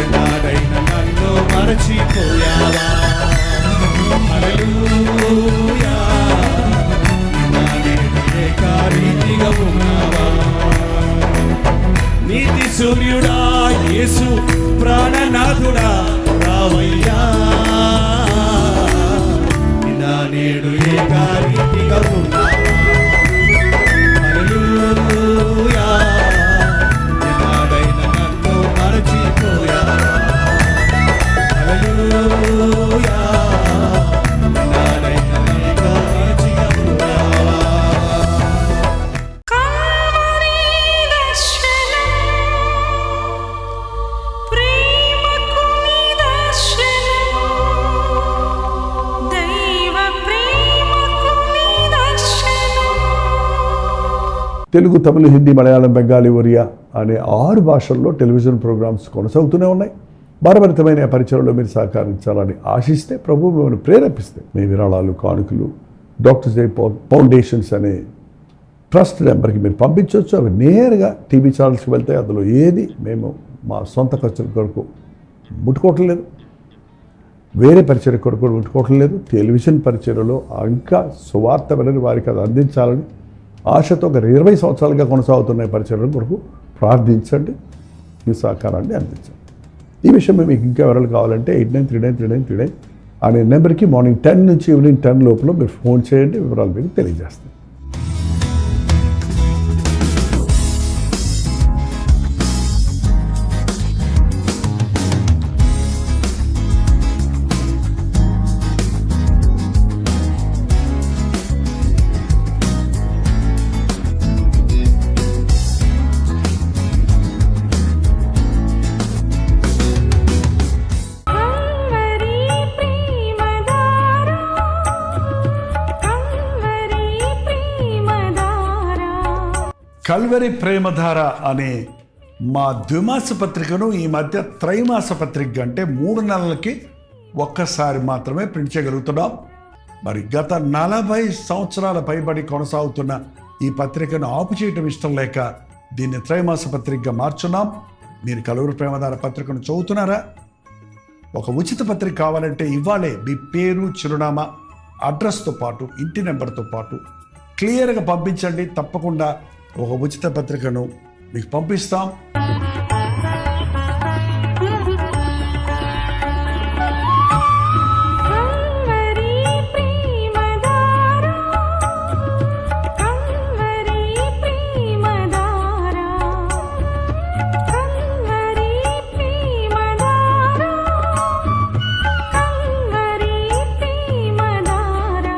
ఎన్నాడైనా నన్ను మరచిపోయావా హల్లెలూయా నిన్న నేడు ఏకారీతిగా ఉన్నావా నీతి సూర్యుడా యేసు ప్రాణనాథుడా రావయ్యా నిన్న నేడు ఏకారీతిగా ఉన్నావా హల్లెలూయా ఎన్నాడైనా నన్ను మరచిపోయావా హల్లెలూయా ఎన్నాడైనా ఏకారీతిగా ఉన్నావా కల్వరి దర్శనం ప్రేమకు నిదర్శనం దైవ ప్రేమకు నిదర్శనం. తెలుగు, తమిళ, హిందీ, మలయాళం, బెంగాలీ, ఒరియా అనే 6 భాషల్లో టెలివిజన్ ప్రోగ్రామ్స్ కొనసాగుతూనే ఉన్నాయి. భారభరితమైన పరిచయంలో మీరు సహకరించాలని ఆశిస్తే, ప్రభు మిమ్మల్ని ప్రేరేపిస్తే మీ విరాళాలు, కానుకలు డాక్టర్స్ డే ఫౌండేషన్స్ అనే ట్రస్ట్ నెంబర్కి మీరు పంపించవచ్చు. అవి నేరుగా టీవీ ఛానల్స్కి వెళ్తాయి. అందులో ఏది మేము మా సొంత ఖర్చుల కొరకు ముట్టుకోవటం లేదు, వేరే పరిచయ కొరకు ముట్టుకోవటం లేదు. టెలివిజన్ పరిచయలో ఇంకా సువార్త వినని వారికి అది అందించాలని ఆశతో ఒక 20 సంవత్సరాలుగా కొనసాగుతున్న పరిచయం కొరకు ప్రార్థించండి, మీ సహకారాన్ని అందించండి. ఈ విషయం మీకు ఇంకా వివరాలు కావాలంటే 89393939 అనే నెంబర్కి మార్నింగ్ 10 నుంచి ఈవినింగ్ 10 లోపల మీరు ఫోన్ చేయండి, వివరాలు మీకు తెలియజేస్తాం. Calvary Premadhara Calvary Premadhara. Calvary Premadhara అనే మా ద్విమాస పత్రికను ఈ మధ్య త్రైమాస పత్రిక అంటే 3 నెలలకి ఒక్కసారి మాత్రమే ప్రింట్ చేయగలుగుతున్నాం. మరి గత 40 సంవత్సరాల పైబడి కొనసాగుతున్న ఈ పత్రికను ఆపు చేయటం ఇష్టం లేక దీన్ని త్రైమాస పత్రికగా మార్చున్నాం. మీరు కల్వరి ప్రేమధార పత్రికను చదువుతున్నారా? ఒక ఉచిత పత్రిక కావాలంటే ఇవ్వాలే మీ పేరు, చిరునామా, అడ్రస్తో పాటు ఇంటి నెంబర్తో పాటు క్లియర్గా పంపించండి. తప్పకుండా ఒక ఉచిత పత్రికను మీకు పంపిస్తాం. Calvary Premadhara Calvary Premadhara Calvary Premadhara Calvary Premadhara.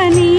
నీ